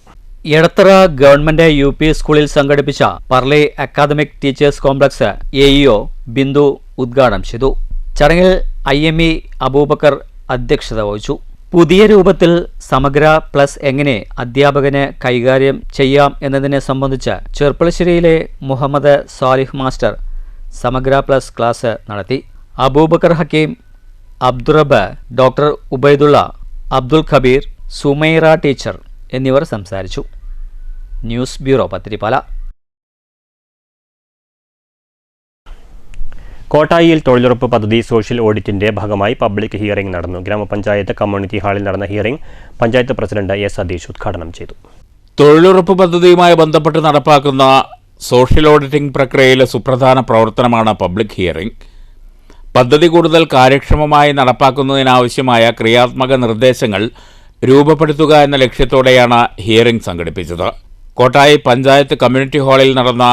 എടത്തറ ഗവൺമെന്റ് UP സ്കൂളിൽ സംഘടിപ്പിച്ച Parali academic teachers complex AEO Bindu ഉദ്ഘാടനം ചെയ്തു. ചടങ്ങിൽ IME അബൂബക്കർ അധ്യക്ഷത വഹിച്ചു. പുതിയ രൂപത്തിൽ സമഗ്ര പ്ലസ് എങ്ങനെ അധ്യാപകന് കൈകാര്യം ചെയ്യാം എന്നതിനെ സംബന്ധിച്ച് ചെർപ്പളശ്ശേരിയിലെ മുഹമ്മദ് സാലിഹ് മാസ്റ്റർ സമഗ്ര പ്ലസ് ക്ലാസ് നടത്തി. അബൂബക്കർ ഹക്കീം അബ്ദുറബ്, ഡോക്ടർ ഉബൈദുള്ള, അബ്ദുൽ ഖബീർ, സുമൈറ ടീച്ചർ എന്നിവർ സംസാരിച്ചു. News bureau Pathiripala. കോട്ടായിയിൽ തൊഴിലുറപ്പ് പദ്ധതി സോഷ്യൽ ഓഡിറ്റിന്റെ ഭാഗമായി പബ്ലിക് ഹിയറിംഗ് നടന്നു. ഗ്രാമപഞ്ചായത്ത് കമ്മ്യൂണിറ്റി ഹാളിൽ നടന്ന hearing panchayat president A Satheesh ഉദ്ഘാടനം ചെയ്തു. തൊഴിലുറപ്പ് പദ്ധതിയുമായി ബന്ധപ്പെട്ട് നടപ്പാക്കുന്ന സോഷ്യൽ ഓഡിറ്റിംഗ് പ്രക്രിയയിലെ സുപ്രധാന പ്രവർത്തനമാണ് പബ്ലിക് ഹിയറിംഗ്. പദ്ധതി കൂടുതൽ കാര്യക്ഷമമായി നടപ്പാക്കുന്നതിനാവശ്യമായ ക്രിയാത്മക നിർദ്ദേശങ്ങൾ രൂപപ്പെടുത്തുക എന്ന ലക്ഷ്യത്തോടെയാണ് ഹിയറിംഗ് സംഘടിപ്പിച്ചത്. കോട്ടായി പഞ്ചായത്ത് കമ്മ്യൂണിറ്റി ഹാളിൽ നടന്ന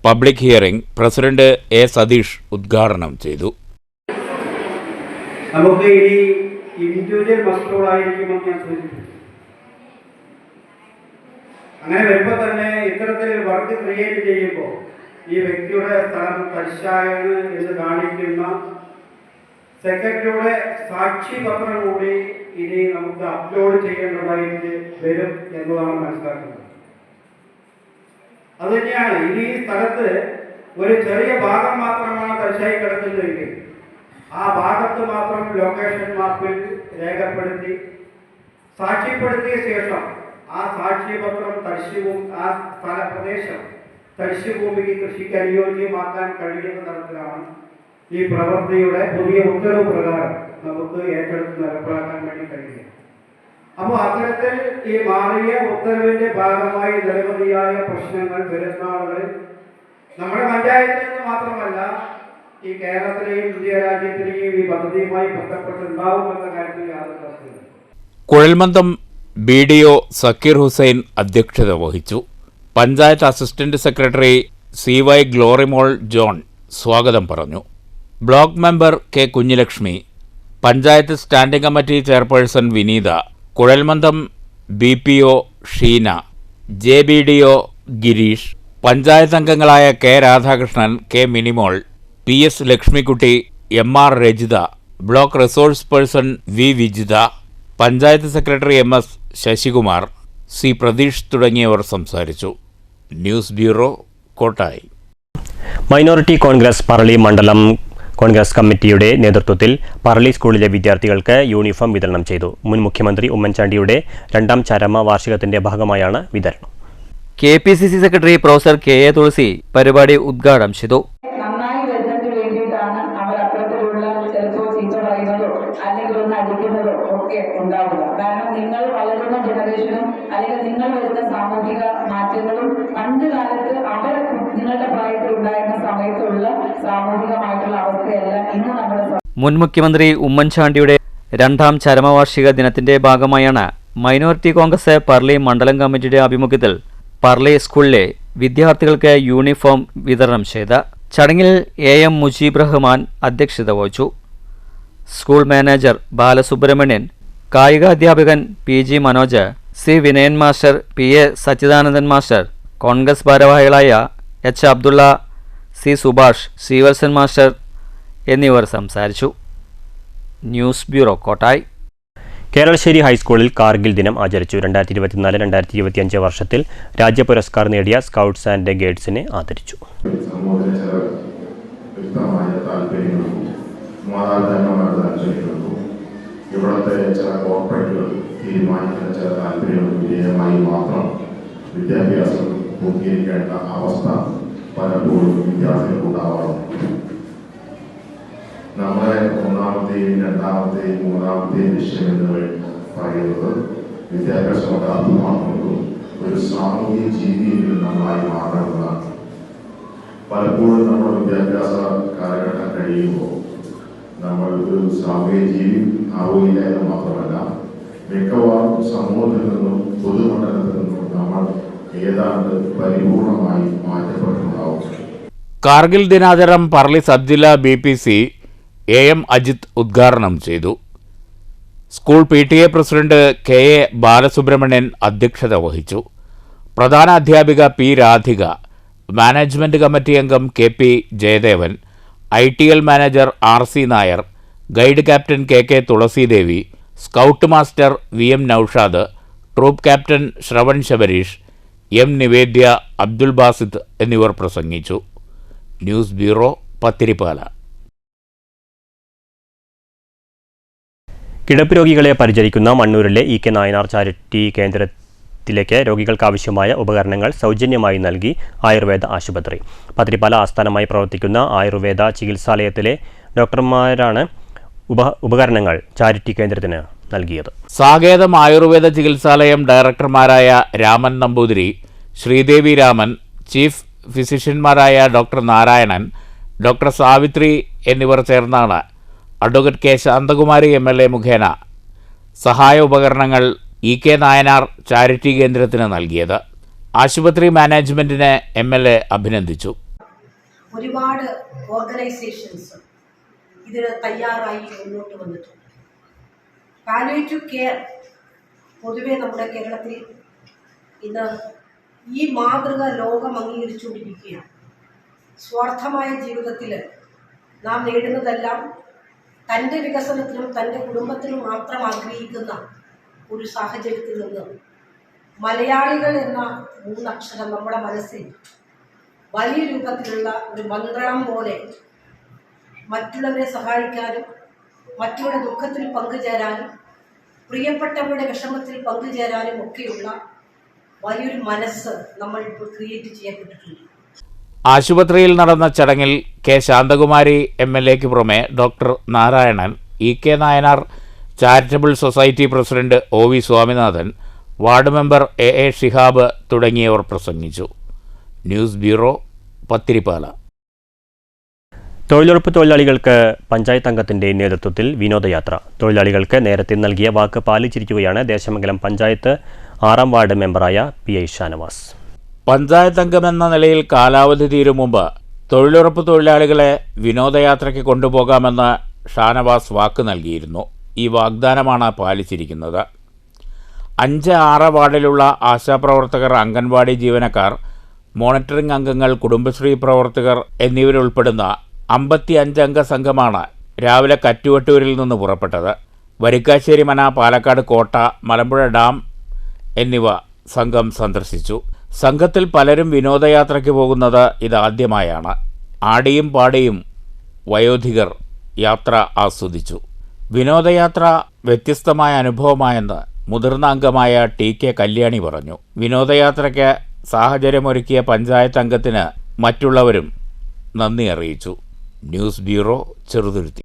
public hearing president A Satheesh ഉദ്ഘാടനം ചെയ്തു. നമുക്ക് ഇനി ഇൻഡിവിജ്വൽ മസ്റ്റുകളായിരിക്കുമെന്ന് ഞാൻ സൂചിപ്പിച്ചു. അങ്ങനെ വരുമ്പോൾ തന്നെ ഇത്തരത്തിൽ വർക്ക് ക്രിയേറ്റ് ചെയ്യുമ്പോൾ ഈ വ്യക്തിയുടെ സ്ഥലം തരിശായാണ് എന്ന് കാണിക്കുന്ന സെക്രട്ടറിയുടെ സാക്ഷി പത്രം കൂടി ഇനി നമുക്ക് അപ്ലോഡ് ചെയ്യേണ്ടതായിട്ട് വരും എന്നതാണ് മനസ്സിലാക്കുന്നത്. അതുതന്നെയാണ് ഇനി ഈ സ്ഥലത്ത് ഒരു ചെറിയ ഭാഗം മാത്രമാണ് തരിശായി കിടക്കുന്നതെങ്കിൽ ആ ഭാഗത്ത് മാത്രം ലൊക്കേഷൻ മാപ്പിൽ രേഖപ്പെടുത്തി സാക്ഷ്യപ്പെടുത്തിയ ശേഷം ആ സാക്ഷ്യപത്രം തരിശുവും ആ സ്ഥല പ്രദേശം തരിശുഭൂമിക്ക് കൃഷിക്ക് അനുയോജ്യമാക്കാൻ കഴിയുന്ന തരത്തിലാണ് ഈ പ്രവൃത്തിയുടെ പുതിയ ഉത്തരവ് പ്രകാരം നമുക്ക് ഏറ്റെടുത്ത് നടപ്പാക്കാൻ വേണ്ടി കഴിയും. അപ്പോൾ അത്തരത്തിൽ ഈ മാറിയ ഉത്തരവിന്റെ ഭാഗമായി നിരവധിയായ പ്രശ്നങ്ങൾ വരുന്ന ആളുകൾ നമ്മുടെ പഞ്ചായത്തിൽ നിന്ന് മാത്രമല്ല ഈ കേരളത്തിലെയും ഇന്ത്യ രാജ്യത്തിലെയും ഈ പദ്ധതിയുമായി ബന്ധപ്പെട്ടുണ്ടാവുമെന്ന കാര്യത്തിൽ യാതൊരു തർക്കമില്ല. കുഴൽമന്ദം BDO സക്കീർ ഹുസൈൻ അധ്യക്ഷത വഹിച്ചു. Panchayat assistant secretary CY Glorimol John സ്വാഗതം പറഞ്ഞു. Block member K Kunjilakshmi, panchayat standing committee chairperson Vineetha, കുഴൽമന്ദം BPO ഷീന, JBDO ഗിരീഷ്, പഞ്ചായത്ത് അംഗങ്ങളായ K Radhakrishnan, K Minimol, PS Lakshmikutty, MR Rajitha, block resource person V Vijitha, panchayat secretary MS Sasikumar, C Pratheesh തുടങ്ങിയവർ സംസാരിച്ചു. News bureau, Kottayi. Minority Congress Parali മണ്ഡലം കോൺഗ്രസ് കമ്മിറ്റിയുടെ നേതൃത്വത്തിൽ പറളി സ്കൂളിലെ വിദ്യാർത്ഥികൾക്ക് യൂണിഫോം വിതരണം ചെയ്തു. മുൻ മുഖ്യമന്ത്രി ഉമ്മൻചാണ്ടിയുടെ 2ാം ചരമവാർഷികത്തിന്റെ ഭാഗമായാണ് വിതരണം. KPCC സെക്രട്ടറി പ്രൊഫസർ KA തുളസി പരിപാടി ഉദ്ഘാടനം ചെയ്തു. നന്നായി വരുന്നതിന് വേണ്ടിയിട്ടാണ് അവർ അത്തരത്തിലുള്ള ചിലപ്പോൾ ചീത്ത പറയുന്നതോ അല്ലെങ്കിൽ ഒന്ന് അടിക്കുന്നതോ ഒക്കെ ഉണ്ടാവുക. കാരണം നിങ്ങൾ വളരുന്ന ജനറേഷനും അല്ലെങ്കിൽ നിങ്ങൾ വരുന്ന സാമൂഹിക മാറ്റങ്ങളും പണ്ട് കാലത്ത് അവർ നിങ്ങളുടെ പ്രായത്തിൽ ഉണ്ടായിരുന്ന സമയത്തുള്ള സാമൂഹികമായിട്ടുള്ള അവസ്ഥയല്ല ഇന്ന് നമ്മുടെ. മുൻ മുഖ്യമന്ത്രി ഉമ്മൻചാണ്ടിയുടെ 2ാം ചരമവാർഷിക ദിനത്തിന്റെ ഭാഗമായാണ് മൈനോറിറ്റി കോൺഗ്രസ് പറളി മണ്ഡലം കമ്മിറ്റിയുടെ ആഭിമുഖ്യത്തിൽ പറളി സ്കൂളിലെ വിദ്യാർത്ഥികൾക്ക് യൂണിഫോം വിതരണം ചെയ്ത ചടങ്ങിൽ AM മുജീബ് റഹ്മാൻ അധ്യക്ഷത വഹിച്ചു. സ്കൂൾ മാനേജർ ബാലസുബ്രഹ്മണ്യൻ, കായികാധ്യാപകൻ PG Manoj, C Vinayan master, PA Sachidanandan master, Congress ഭാരവാഹികളായ H Abdulla, C Subhash, Sreevalsan master എന്നിവർ സംസാരിച്ചു. News bureau, Kottayi. കേരളശ്ശേരി ഹൈസ്കൂളിൽ കാർഗിൽ ദിനം ആചരിച്ചു. 2024-2025 വർഷത്തിൽ രാജ്യ പുരസ്കാർ നേടിയ സ്കൗട്ട്സ് ആൻഡ് ഗൈഡ്സിനെ ആദരിച്ചു. ഇവിടുത്തെ ചില കോർപ്പറേറ്റുകൾ തീരുമാനിക്കുന്ന ചില താല്പര്യങ്ങൾക്ക് വിധേയമായി മാത്രം വിദ്യാഭ്യാസം പൂർത്തീകരിക്കേണ്ട അവസ്ഥ പലപ്പോഴും വിദ്യാർത്ഥികൾക്കുണ്ടാവാറുണ്ട്. നമ്മുടെ 1ാമത്തെയും 2ാമത്തെയും 3ാമത്തെയും വിഷയം എന്ന് പറയുന്നത് വിദ്യാഭ്യാസം കൊണ്ട് അർത്ഥമാക്കുന്നത് ഒരു സാമൂഹിക ജീവിയിൽ നമ്മളായി മാറണമെന്നാണ്. പലപ്പോഴും നമ്മുടെ വിദ്യാഭ്യാസ കാലഘട്ടം കഴിയുമ്പോൾ നമ്മൾ ഒരു സാമൂഹിക ജീവി ആവുകയില്ല എന്ന് മാത്രമല്ല മിക്കവാറും സമൂഹത്തിൽ നിന്നും പൊതുമണ്ഡലത്തിൽ നിന്നും നമ്മൾ ഏതാണ്ട് പരിപൂർണമായി മാറ്റപ്പെട്ടിട്ടുണ്ടാവും. കാർഗിൽ ദിനാചരണം പറളി സബ് ജില്ലാ BPC AM അജിത് ഉദ്ഘാടനം ചെയ്തു. School PTA president KA Balasubramanian അധ്യക്ഷത വഹിച്ചു. പ്രധാന അധ്യാപിക P രാധിക, മാനേജ്മെന്റ് കമ്മിറ്റി അംഗം KP Jayadevan, ITL manager RC Nair, guide captain KK Thulasidevi, scout master VM Noushad, troop captain Shravan Shabareesh, M Nivedya, Abdul Basid എന്നിവർ പ്രസംഗിച്ചു. News bureau, Pathirippala. കിടപ്പ് രോഗികളെ പരിചരിക്കുന്ന മണ്ണൂരിലെ ഇ.കെ. നായനാർ ചാരിറ്റി കേന്ദ്രത്തിലേക്ക് രോഗികൾക്കാവശ്യമായ ഉപകരണങ്ങൾ സൗജന്യമായി നൽകി ആയുർവേദ ആശുപത്രി. പത്തിരിപ്പാല ആസ്ഥാനമായി പ്രവർത്തിക്കുന്ന ആയുർവേദ ചികിത്സാലയത്തിലെ ഡോക്ടർമാരാണ് ഉപകരണങ്ങൾ ചാരിറ്റി കേന്ദ്രത്തിന് നൽകിയത്. സാകേതം ആയുർവേദ ചികിത്സാലയം ഡയറക്ടർമാരായ രാമൻ നമ്പൂതിരി, ശ്രീദേവി രാമൻ, ചീഫ് ഫിസിഷ്യന്മാരായ ഡോക്ടർ നാരായണൻ, ഡോക്ടർ സാവിത്രി എന്നിവർ ചേർന്നാണ് അഡ്വക്കേറ്റ് കെ ശാന്തകുമാരി MLA മുഖേന സഹായ ഉപകരണങ്ങൾ ഇ.കെ. നായനാർ ചാരിറ്റി കേന്ദ്രത്തിന് നൽകിയത്. ആശുപത്രി മാനേജ്മെന്റിനെ MLA അഭിനന്ദിച്ചു. ഒരുപാട് ഓർഗനൈസേഷൻസ് ഇതിന് തയ്യാറായി മുന്നോട്ട് വന്നിട്ടുണ്ട്. പാലിയേറ്റീവ് കെയർ പൊതുവെ നമ്മുടെ കേരളത്തിൽ ഇന്ന് ഈ മാതൃക ലോകം അംഗീകരിച്ചുകൊണ്ടിരിക്കുകയാണ്. സ്വാർത്ഥമായ ജീവിതത്തിൽ നാം നേടുന്നതെല്ലാം തൻ്റെ വികസനത്തിനും തൻ്റെ കുടുംബത്തിനും മാത്രം ആഗ്രഹിക്കുന്ന ഒരു സാഹചര്യത്തിൽ നിന്ന് മലയാളികൾ എന്ന മൂന്നക്ഷരം നമ്മുടെ മനസ്സിൽ വലിയ രൂപത്തിലുള്ള ഒരു മന്ത്രണം പോലെ മറ്റുള്ളവരെ സഹായിക്കാനും മറ്റുള്ളവരുടെ ദുഃഖത്തിൽ പങ്കുചേരാനും പ്രിയപ്പെട്ടവരുടെ വിഷമത്തിൽ പങ്കുചേരാനും ഒക്കെയുള്ള വലിയൊരു മനസ്സ് നമ്മൾ ഇപ്പോൾ ക്രിയേറ്റ് ചെയ്യപ്പെട്ടിട്ടുണ്ട്. ആശുപത്രിയിൽ നടന്ന ചടങ്ങിൽ കെ ശാന്തകുമാരി MLAക്ക് പുറമെ doctor Narayanan, E K. Nayanar charitable society president OV Swaminathan, ward member A.A. Shihab തുടങ്ങിയവർ പ്രസംഗിച്ചു. News bureau, Pathirippala. തൊഴിലുറപ്പ് തൊഴിലാളികൾക്ക് പഞ്ചായത്ത് അംഗത്തിന്റെ നേതൃത്വത്തിൽ വിനോദയാത്ര. തൊഴിലാളികൾക്ക് നേരത്തെ നൽകിയ വാക്ക് പാലിച്ചിരിക്കുകയാണ് ദേശമംഗലം പഞ്ചായത്ത് 6ാം വാർഡ് മെമ്പറായ PI ഷാനവാസ്. പഞ്ചായത്ത് അംഗമെന്ന നിലയിൽ കാലാവധി തീരും മുമ്പ് തൊഴിലുറപ്പ് തൊഴിലാളികളെ വിനോദയാത്രയ്ക്ക് കൊണ്ടുപോകാമെന്ന് ഷാനവാസ് വാക്ക് നൽകിയിരുന്നു. ഈ വാഗ്ദാനമാണ് പാലിച്ചിരിക്കുന്നത്. 5, 6 വാർഡിലുള്ള ആശാപ്രവർത്തകർ, അംഗൻവാടി ജീവനക്കാർ, മോണിറ്ററിംഗ് അംഗങ്ങൾ, കുടുംബശ്രീ പ്രവർത്തകർ എന്നിവരുൾപ്പെടുന്ന 55 അംഗ സംഘമാണ് രാവിലെ കറ്റുവട്ടൂരിൽ നിന്ന് പുറപ്പെട്ടത്. വരിക്കാശ്ശേരി മന, പാലക്കാട് കോട്ട, മലമ്പുഴ ഡാം എന്നിവ സംഘം സന്ദർശിച്ചു. സംഘത്തിൽ പലരും വിനോദയാത്രയ്ക്ക് പോകുന്നത് ഇതാദ്യമായാണ്. ആടിയും പാടിയും വയോധികർ യാത്ര ആസ്വദിച്ചു. വിനോദയാത്ര വ്യത്യസ്തമായ അനുഭവമായെന്ന് മുതിർന്ന അംഗമായ TK കല്യാണി പറഞ്ഞു. വിനോദയാത്രയ്ക്ക് സാഹചര്യമൊരുക്കിയ പഞ്ചായത്ത് അംഗത്തിന് മറ്റുള്ളവരും നന്ദി അറിയിച്ചു. News bureau, Cheruthuruthy.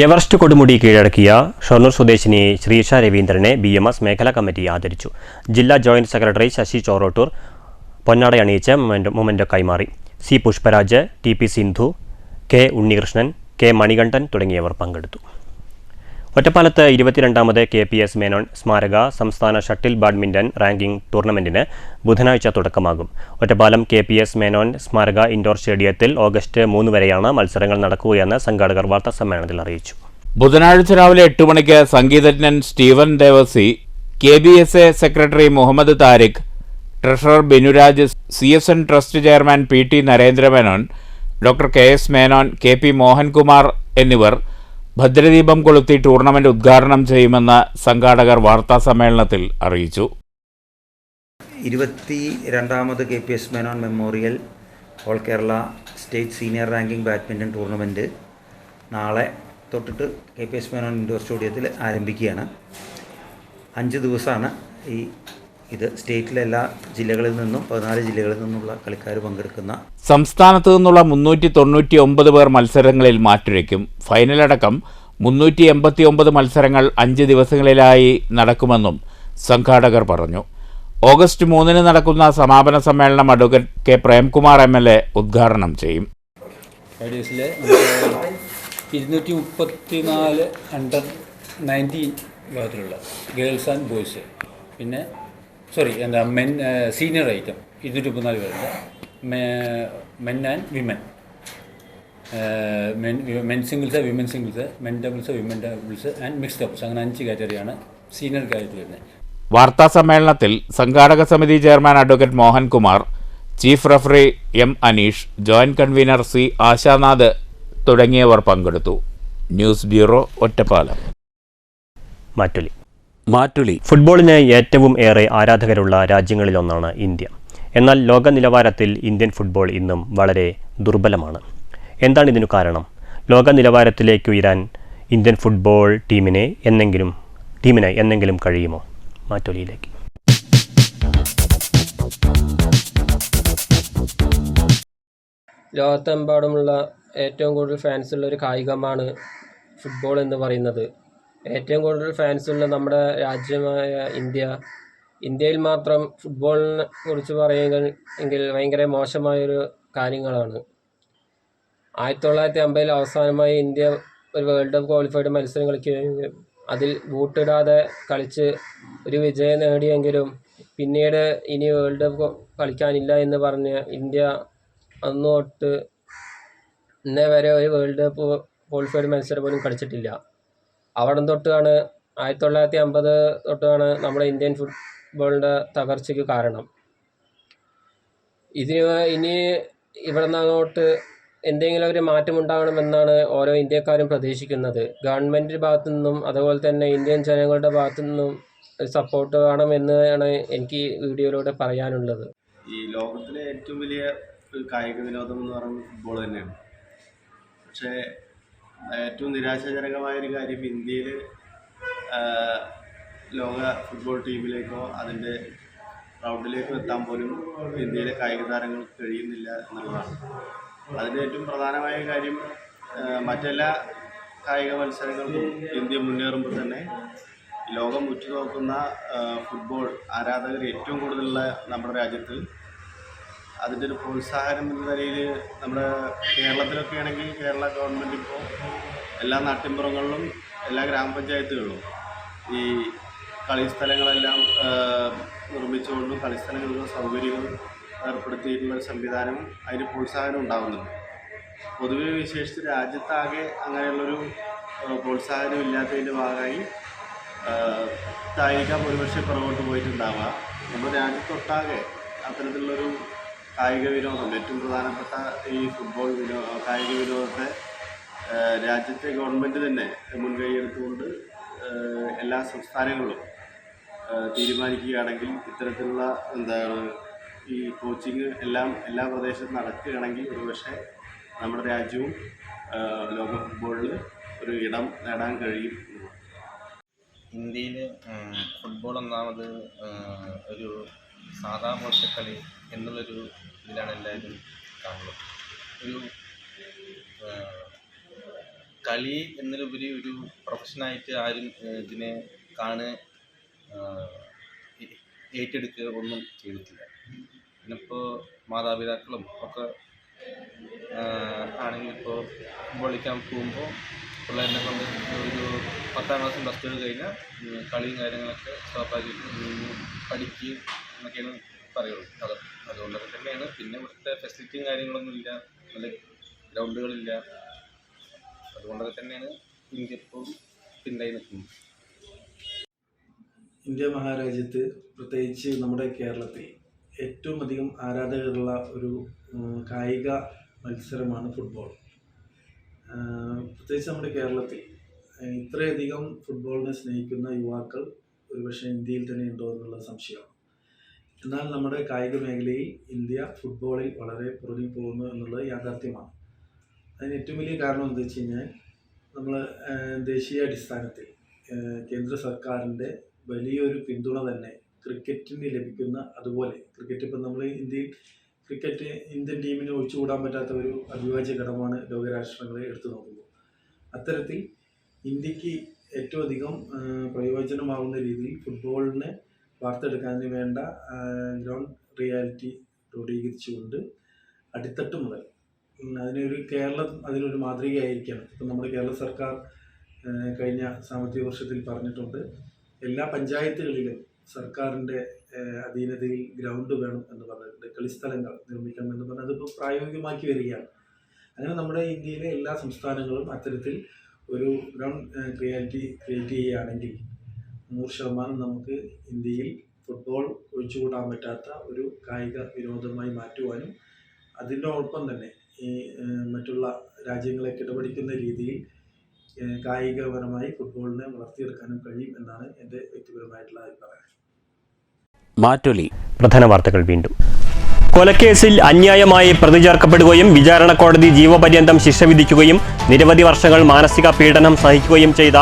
എവറസ്റ്റ് കൊടുമുടി കീഴടക്കിയ ഷൊർണൂർ സ്വദേശിനി ശ്രീഷ രവീന്ദ്രനെ BMS മേഖലാ കമ്മിറ്റി ആദരിച്ചു. ജില്ലാ ജോയിന്റ് സെക്രട്ടറി ശശി ചോറോട്ടൂർ പൊന്നാടയണിയിച്ച് മൊമെന്റോ കൈമാറി. C. Pushparaj, TP Sindhu, K. Unnikrishnan, K. Manikandan തുടങ്ങിയവർ പങ്കെടുത്തു. ഒറ്റപ്പാലത്ത് 22ാമത് KPS മേനോൻ സ്മാരക സംസ്ഥാന ഷട്ടിൽ ബാഡ്മിൻ്റൺ റാങ്കിംഗ് ടൂർണമെൻറ്റിന് ബുധനാഴ്ച തുടക്കമാകും. ഒറ്റപ്പാലം KPS മേനോൻ സ്മാരക ഇൻഡോർ സ്റ്റേഡിയത്തിൽ ഓഗസ്റ്റ് 3 വരെയാണ് മത്സരങ്ങൾ നടക്കുകയെന്ന് സംഘാടകർ വാർത്താസമ്മേളനത്തിൽ അറിയിച്ചു. ബുധനാഴ്ച രാവിലെ 8 മണിക്ക് സംഗീതജ്ഞൻ Stephen Devassy, KBSA secretary Muhammad Thariq, treasurer Binuraj, CSN trust chairman PT Narendramenon, doctor KS Menon, KP Mohankumar എന്നിവർ ഭദ്രദീപം കൊളുത്തി ടൂർണമെന്റ് ഉദ്ഘാടനം ചെയ്യുമെന്ന് സംഘാടകർ വാർത്താസമ്മേളനത്തിൽ അറിയിച്ചു. 22ാമത് KPS Menon memorial all Kerala state senior ranking badminton tournament നാളെ തൊട്ടിട്ട് KPS മേനോൻ ഇൻഡോർ സ്റ്റേഡിയത്തിൽ ആരംഭിക്കുകയാണ്. 5 ദിവസമാണ് ഇത് സ്റ്റേറ്റിലെ എല്ലാ ജില്ലകളിൽ നിന്നും 14 ജില്ലകളിൽ നിന്നുള്ള കളിക്കാർ പങ്കെടുക്കുന്ന. സംസ്ഥാനത്ത് നിന്നുള്ള 399 പേർ മത്സരങ്ങളിൽ മാറ്റുരയ്ക്കും. ഫൈനലടക്കം 389 മത്സരങ്ങൾ 5 ദിവസങ്ങളിലായി നടക്കുമെന്നും സംഘാടകർ പറഞ്ഞു. ഓഗസ്റ്റ് 3 നടക്കുന്ന സമാപന സമ്മേളനം അഡ്വക്കേറ്റ് K. പ്രേംകുമാർ MLA ഉദ്ഘാടനം ചെയ്യും. 234 അണ്ടർ 19 വിഭാഗത്തിലുള്ള ഗേൾസ് ആൻഡ് ബോയ്സ്, പിന്നെ മെൻ സീനിയർ ഐറ്റം 234 പേരുണ്ട്. Men and women, men singles, women singles, men doubles, women doubles and mixed doubles, അങ്ങനെ 5 കാറ്റഗറിയാണ് സീനിയർ കാറ്റഗറി വരുന്നത്. വാർത്താ സമ്മേളനത്തിൽ സംഘാടക സമിതി chairman advocate Mohankumar, chief referee M. Aneesh, joint convener C. Ashanath തുടങ്ങിയവർ പങ്കെടുത്തു. News bureau, Ottapalam. മാറ്റുലി. ഫുട്ബോളിന് ഏറ്റവും ഏറെ ആരാധകരുള്ള രാജ്യങ്ങളിലൊന്നാണ് ഇന്ത്യ. എന്നാൽ ലോക നിലവാരത്തിൽ ഇന്ത്യൻ ഫുട്ബോൾ ഇന്നും വളരെ ദുർബലമാണ്. എന്താണ് ഇതിനു കാരണം? ലോക നിലവാരത്തിലേക്ക് ഉയരാൻ ഇന്ത്യൻ ഫുട്ബോൾ ടീമിനായി എന്നെങ്കിലും കഴിയുമോ? മാറ്റൊലിയിലേക്ക്. ലോകത്തെമ്പാടുമുള്ള ഏറ്റവും കൂടുതൽ ഫാൻസുള്ള ഒരു കായികമാണ് ഫുട്ബോൾ എന്ന് പറയുന്നത്. ഏറ്റവും കൂടുതൽ ഫാൻസുള്ള നമ്മുടെ രാജ്യമായ ഇന്ത്യയിൽ മാത്രം ഫുട്ബോളിനെ കുറിച്ച് പറയുകയെങ്കിൽ ഭയങ്കര മോശമായൊരു കാര്യങ്ങളാണ്. 1950 അവസാനമായി ഇന്ത്യ ഒരു വേൾഡ് കപ്പ് ക്വാളിഫൈഡ് മത്സരം കളിക്കുകയും അതിൽ ബൂട്ടിടാതെ കളിച്ച് ഒരു വിജയം നേടിയെങ്കിലും പിന്നീട് ഇനി വേൾഡ് കപ്പ് കളിക്കാനില്ല എന്ന് പറഞ്ഞ് ഇന്ത്യ അന്ന് തൊട്ട് ഇന്നേ വരെ ഒരു വേൾഡ് കപ്പ് ക്വാളിഫൈഡ് മത്സരം പോലും കളിച്ചിട്ടില്ല. അവിടെ തൊട്ടാണ് 1950 തൊട്ടാണ് നമ്മുടെ ഇന്ത്യൻ ഫുട്ബോളിൻ്റെ തകർച്ചയ്ക്ക് കാരണം. ഇനി ഇവിടെ നിന്ന് അങ്ങോട്ട് എന്തെങ്കിലും ഒരു മാറ്റമുണ്ടാകണമെന്നാണ് ഓരോ ഇന്ത്യക്കാരും പ്രതീക്ഷിക്കുന്നത്. ഗവൺമെൻറ്റിൻ്റെ ഭാഗത്തു നിന്നും അതുപോലെ തന്നെ ഇന്ത്യൻ ജനങ്ങളുടെ ഭാഗത്തു നിന്നും സപ്പോർട്ട് വേണമെന്നാണ് എനിക്ക് വീഡിയോയിലൂടെ പറയാനുള്ളത്. ഈ ലോകത്തിലെ ഏറ്റവും വലിയ ഒരു കായിക വിനോദം എന്ന് പറയുന്നത് ഫുട്ബോൾ തന്നെയാണ്. പക്ഷേ ഏറ്റവും നിരാശാജനകമായൊരു കാര്യം ഇന്ത്യയിൽ ലോക ഫുട്ബോൾ ടീമിലേക്കോ അതിൻ്റെ റൗണ്ടിലേക്കോ എത്താൻ പോലും ഇന്ത്യയിലെ കായിക താരങ്ങൾക്ക് കഴിയുന്നില്ല എന്നുള്ളതാണ്. അതിൻ്റെ ഏറ്റവും പ്രധാനമായ കാര്യം മറ്റെല്ലാ കായിക മത്സരങ്ങൾക്കും ഇന്ത്യ മുന്നേറുമ്പോൾ തന്നെ ലോകം ഉറ്റുനോക്കുന്ന ഫുട്ബോൾ ആരാധകർ ഏറ്റവും കൂടുതലുള്ള നമ്മുടെ രാജ്യത്ത് അതിൻ്റെ ഒരു പ്രോത്സാഹനം എന്ന നിലയിൽ നമ്മുടെ കേരളത്തിലൊക്കെ ആണെങ്കിൽ കേരള ഗവൺമെൻറ് ഇപ്പോൾ എല്ലാ നാട്ടിൻപുറങ്ങളിലും എല്ലാ ഗ്രാമപഞ്ചായത്തുകളിലും ഈ കളിസ്ഥലങ്ങളെല്ലാം നിർമ്മിച്ചുകൊണ്ടും കളിസ്ഥലങ്ങളിലും സൗകര്യങ്ങളും ഏർപ്പെടുത്തിയിട്ടുള്ളൊരു സംവിധാനം അതിന് പ്രോത്സാഹനം ഉണ്ടാകുന്നുണ്ട്. പൊതുവെ വിശേഷിച്ച് രാജ്യത്താകെ അങ്ങനെയുള്ളൊരു പ്രോത്സാഹനം ഇല്ലാത്തതിൻ്റെ ഭാഗമായി ആയിരിക്കാം ഒരുപക്ഷെ പുറകോട്ട് പോയിട്ടുണ്ടാവുക. നമ്മുടെ രാജ്യത്തൊട്ടാകെ അത്തരത്തിലുള്ളൊരു കായിക വിനോദം ഏറ്റവും പ്രധാനപ്പെട്ട ഈ ഫുട്ബോൾ കായിക വിനോദത്തെ രാജ്യത്തെ ഗവൺമെൻറ് തന്നെ മുൻകൈയെടുത്തുകൊണ്ട് എല്ലാ സംസ്ഥാനങ്ങളിലും തീരുമാനിക്കുകയാണെങ്കിൽ ഇത്തരത്തിലുള്ള ഈ കോച്ചിങ് എല്ലാ പ്രദേശത്തും നടക്കുകയാണെങ്കിൽ ഒരുപക്ഷെ നമ്മുടെ രാജ്യവും ലോക ഫുട്ബോളിൽ ഒരു ഇടം നേടാൻ കഴിയും. ഇന്ത്യയിൽ ഫുട്ബോൾ ഒന്നാമത് ഒരു സാധാ പോലത്തെ കളി എന്നുള്ളൊരു ഇതിലാണ് എല്ലാവരും കാണുന്നത്. ഒരു കളി എന്നതിലുപരി ഒരു പ്രൊഫഷനായിട്ട് ആരും ഇതിനെ ഏറ്റെടുക്കുക ഒന്നും ചെയ്തിട്ടില്ല. പിന്നിപ്പോൾ മാതാപിതാക്കളും ഒക്കെ ആണെങ്കിൽ ഇപ്പോൾ ഫുട്ബോൾ കളിക്കാൻ പോകുമ്പോൾ പിള്ളേരെ കൊണ്ട് ഒരു 10ാം ക്ലാസ് പ്ലസ് 2 കഴിഞ്ഞാൽ കളിയും കാര്യങ്ങളൊക്കെ സ്വാഭാവികമായിട്ടും പഠിക്കുകയും എന്നൊക്കെയാണ് പറയുള്ളൂ. അതുകൊണ്ടൊക്കെ തന്നെയാണ്. പിന്നെ ഇവിടുത്തെ ഫെസിലിറ്റിയും കാര്യങ്ങളൊന്നും ഇല്ല, നല്ല ഗ്രൗണ്ടുകളില്ല. അതുകൊണ്ടൊക്കെ തന്നെയാണ് ഇന്ത്യ ഇപ്പോൾ പിന്നായി നിൽക്കുന്നത്. ഇന്ത്യ മഹാരാജ്യത്ത് പ്രത്യേകിച്ച് നമ്മുടെ കേരളത്തിൽ ഏറ്റവും അധികം ആരാധകരുള്ള ഒരു കായിക മത്സരമാണ് ഫുട്ബോൾ. പ്രത്യേകിച്ച് നമ്മുടെ കേരളത്തിൽ ഇത്രയധികം ഫുട്ബോളിനെ സ്നേഹിക്കുന്ന യുവാക്കൾ ഒരുപക്ഷെ ഇന്ത്യയിൽ തന്നെ ഉണ്ടോ എന്നുള്ള സംശയമാണ്. എന്നാൽ നമ്മുടെ കായിക മേഖലയിൽ ഇന്ത്യ ഫുട്ബോളിൽ വളരെ പുറകിൽ പോകുന്നു എന്നുള്ളത് യാഥാർത്ഥ്യമാണ്. അതിന് ഏറ്റവും വലിയ കാരണം എന്താ വെച്ച് കഴിഞ്ഞാൽ നമ്മൾ ദേശീയ അടിസ്ഥാനത്തിൽ കേന്ദ്ര സർക്കാരിൻ്റെ വലിയൊരു പിന്തുണ തന്നെ ക്രിക്കറ്റിന് ലഭിക്കുന്ന, അതുപോലെ ക്രിക്കറ്റ് ഇപ്പം നമ്മൾ ഇന്ത്യൻ ടീമിന് ഒഴിച്ചുകൂടാൻ പറ്റാത്ത ഒരു അവിഭാജ്യ ഘടകമാണ് ലോകരാഷ്ട്രങ്ങളെ എടുത്തു നോക്കുമ്പോൾ. അത്തരത്തിൽ ഇന്ത്യക്ക് ഏറ്റവും അധികം പ്രയോജനമാകുന്ന രീതിയിൽ ഫുട്ബോളിനെ വാർത്തെടുക്കാൻ വേണ്ട ഗ്രൗണ്ട് റിയാലിറ്റി ക്രോഡീകരിച്ചുകൊണ്ട് അടിത്തട്ട് മുതൽ കേരളം അതിനൊരു മാതൃകയായിരിക്കണം. ഇപ്പം നമ്മുടെ കേരള സർക്കാർ കഴിഞ്ഞ സാമ്പത്തിക വർഷത്തിൽ പറഞ്ഞിട്ടുണ്ട്, എല്ലാ പഞ്ചായത്തുകളിലും സർക്കാരിൻ്റെ അധീനതയിൽ ഗ്രൗണ്ട് വേണം എന്ന് പറഞ്ഞിട്ടുണ്ട്, കളിസ്ഥലങ്ങൾ നിർമ്മിക്കണം എന്ന് പറഞ്ഞാൽ അതിപ്പോൾ പ്രായോഗികമാക്കി വരികയാണ്. അങ്ങനെ നമ്മുടെ ഇന്ത്യയിലെ എല്ലാ സംസ്ഥാനങ്ങളും അത്തരത്തിൽ ഒരു ഗ്രൗണ്ട് റിയാലിറ്റി ക്രിയേറ്റ് ചെയ്യുകയാണെങ്കിൽ 100% നമുക്ക് ഇന്ത്യയിൽ ഫുട്ബോൾ ഒഴിച്ചുകൂടാൻ പറ്റാത്ത ഒരു കായിക വിനോദമായി മാറ്റുവാനും അതിനോടൊപ്പം തന്നെ ഈ മറ്റുള്ള രാജ്യങ്ങളെ കിടപിടിക്കുന്ന രീതിയിൽ കായികപരമായി ഫുട്ബോളിനെ വളർത്തിയെടുക്കാനും കഴിയും എന്നാണ് എൻ്റെ വ്യക്തിപരമായിട്ടുള്ള അഭിപ്രായം. മാറ്റൊലി. പ്രധാന വാർത്തകൾ വീണ്ടും. കൊലക്കേസിൽ അന്യായമായി പ്രതി ചേർക്കപ്പെടുകയും വിചാരണ കോടതി ജീവപര്യന്തം ശിക്ഷ വിധിക്കുകയും നിരവധി വർഷങ്ങൾ മാനസിക പീഡനം സഹിക്കുകയും ചെയ്ത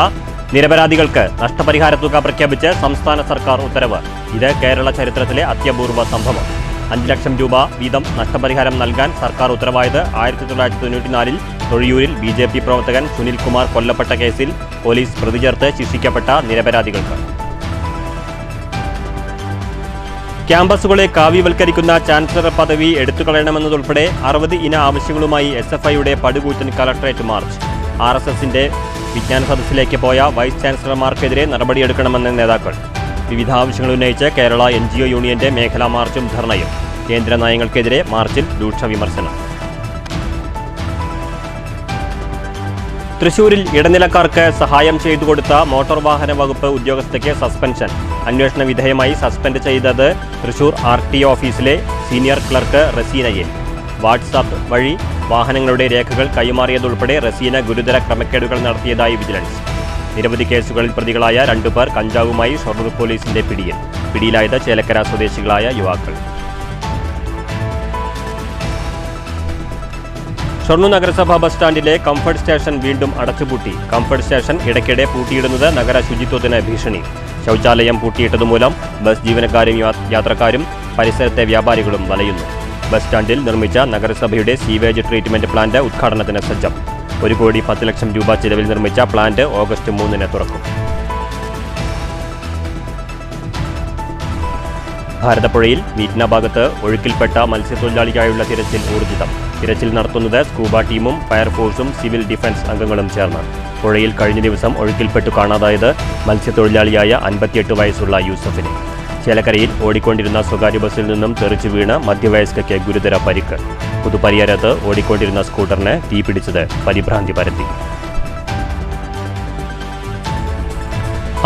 നിരപരാധികൾക്ക് നഷ്ടപരിഹാര തുക പ്രഖ്യാപിച്ച് സംസ്ഥാന സർക്കാർ ഉത്തരവ്. ഇത് കേരള ചരിത്രത്തിലെ അത്യപൂർവ സംഭവം. 5 ലക്ഷം രൂപ വീതം നഷ്ടപരിഹാരം നൽകാൻ സർക്കാർ ഉത്തരവായത് 1994 തൊഴിയൂരിൽ BJP പ്രവർത്തകൻ സുനിൽ കുമാർ കൊല്ലപ്പെട്ട കേസിൽ പോലീസ് പ്രതി ചേർത്ത് ശിക്ഷിക്കപ്പെട്ട നിരപരാധികൾക്ക്. ക്യാമ്പസുകളെ കാവ്യവൽക്കരിക്കുന്ന ചാൻസലർ പദവി എടുത്തുകളയണമെന്നതുൾപ്പെടെ 60 ഇന ആവശ്യങ്ങളുമായി SFIയുടെ പടുകൂറ്റൻ കളക്ടറേറ്റ് മാർച്ച്. RSSന്റെ വിജ്ഞാന സദസ്സിലേക്ക് പോയ വൈസ് ചാൻസലർമാർക്കെതിരെ നടപടിയെടുക്കണമെന്ന നേതാക്കൾ. വിവിധ ആവശ്യങ്ങൾ ഉന്നയിച്ച് കേരള NGO യൂണിയന്റെ മേഖലാ മാർച്ചും ധർണയും. കേന്ദ്ര നയങ്ങൾക്കെതിരെ മാർച്ചിൽ രൂക്ഷ വിമർശനം. തൃശൂരിൽ ഇടനിലക്കാർക്ക് സഹായം ചെയ്തു കൊടുത്ത മോട്ടോർ വാഹന വകുപ്പ് ഉദ്യോഗസ്ഥയ്ക്ക് സസ്പെൻഷൻ. അന്വേഷണ വിധേയമായി സസ്പെൻഡ് ചെയ്തത് തൃശൂർ RTO ഓഫീസിലെ സീനിയർ ക്ലർക്ക് റസീനയെ. വാട്സാപ്പ് വഴി വാഹനങ്ങളുടെ രേഖകൾ കൈമാറിയതുൾപ്പെടെ റസീന ഗുരുതര ക്രമക്കേടുകൾ നടത്തിയതായി വിജിലൻസ്. നിരവധി കേസുകളിൽ പ്രതികളായ 2 പേർ കഞ്ചാവുമായി ഷൊർണൂർ പോലീസിന്റെ പിടിയിൽ. പിടിയിലായത് ചേലക്കര സ്വദേശികളായ യുവാക്കൾ. ഷൊർണൂർ നഗരസഭ ബസ് സ്റ്റാൻഡിലെ കംഫർട്ട് സ്റ്റേഷൻ വീണ്ടും അടച്ചുപൂട്ടി. കംഫർട്ട് സ്റ്റേഷൻ ഇടയ്ക്കിടെ പൂട്ടിയിടുന്നത് നഗര ശുചിത്വത്തിന് ഭീഷണി. ശൗചാലയം പൂട്ടിയിട്ടതുമൂലം ബസ് ജീവനക്കാരും യാത്രക്കാരും പരിസരത്തെ വ്യാപാരികളും വലയുന്നു. ബസ് സ്റ്റാൻഡിൽ നിർമ്മിച്ച നഗരസഭയുടെ സീവേജ് ട്രീറ്റ്മെന്റ് പ്ലാന്റ് ഉദ്ഘാടനത്തിന് സജ്ജം. 1,10,00,000 രൂപ ചിലവിൽ നിർമ്മിച്ച പ്ലാന്റ് ഓഗസ്റ്റ് 3-ന് തുറക്കും. ഭാരതപ്പുഴയിൽ മീറ്റ്ന ഭാഗത്ത് ഒഴുക്കിൽപ്പെട്ട മത്സ്യത്തൊഴിലാളിക്കായുള്ള തിരച്ചിൽ ഊർജിതം. തിരച്ചിൽ നടത്തുന്നത് സ്കൂബ ടീമും ഫയർഫോഴ്സും സിവിൽ ഡിഫൻസ് അംഗങ്ങളും ചേർന്ന്. പുഴയിൽ കഴിഞ്ഞ ദിവസം ഒഴുക്കിൽപ്പെട്ടു കാണാതായത് മത്സ്യത്തൊഴിലാളിയായ 58 വയസ്സുള്ള യൂസഫിനെ. ചേലക്കരയിൽ ഓടിക്കൊണ്ടിരുന്ന സ്വകാര്യ ബസ്സിൽ നിന്നും തെറിച്ചു വീണ് മധ്യവയസ്കയ്ക്ക് ഗുരുതര പരിക്ക്. പുതുപരിയാരത്ത് ഓടിക്കൊണ്ടിരുന്ന സ്കൂട്ടറിന് തീപിടിച്ചത് പരിഭ്രാന്തി പരത്തി.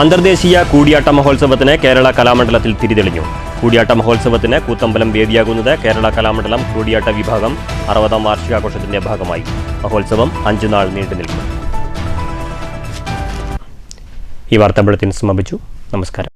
അന്തർദേശീയ കൂടിയാട്ട മഹോത്സവത്തിന് കേരള കലാമണ്ഡലത്തിൽ തിരിതെളിഞ്ഞു. കൂടിയാട്ട മഹോത്സവത്തിന് കൂത്തമ്പലം വേദിയാകുന്നത് കേരള കലാമണ്ഡലം കൂടിയാട്ട വിഭാഗം 60ാം വാർഷികാഘോഷത്തിന്റെ ഭാഗമായി. മഹോത്സവം 5 നാൾ നീണ്ടു നിൽക്കും. ഈ വാർത്താ ബുള്ളറ്റിൻ സമാപിച്ചു. നമസ്കാരം.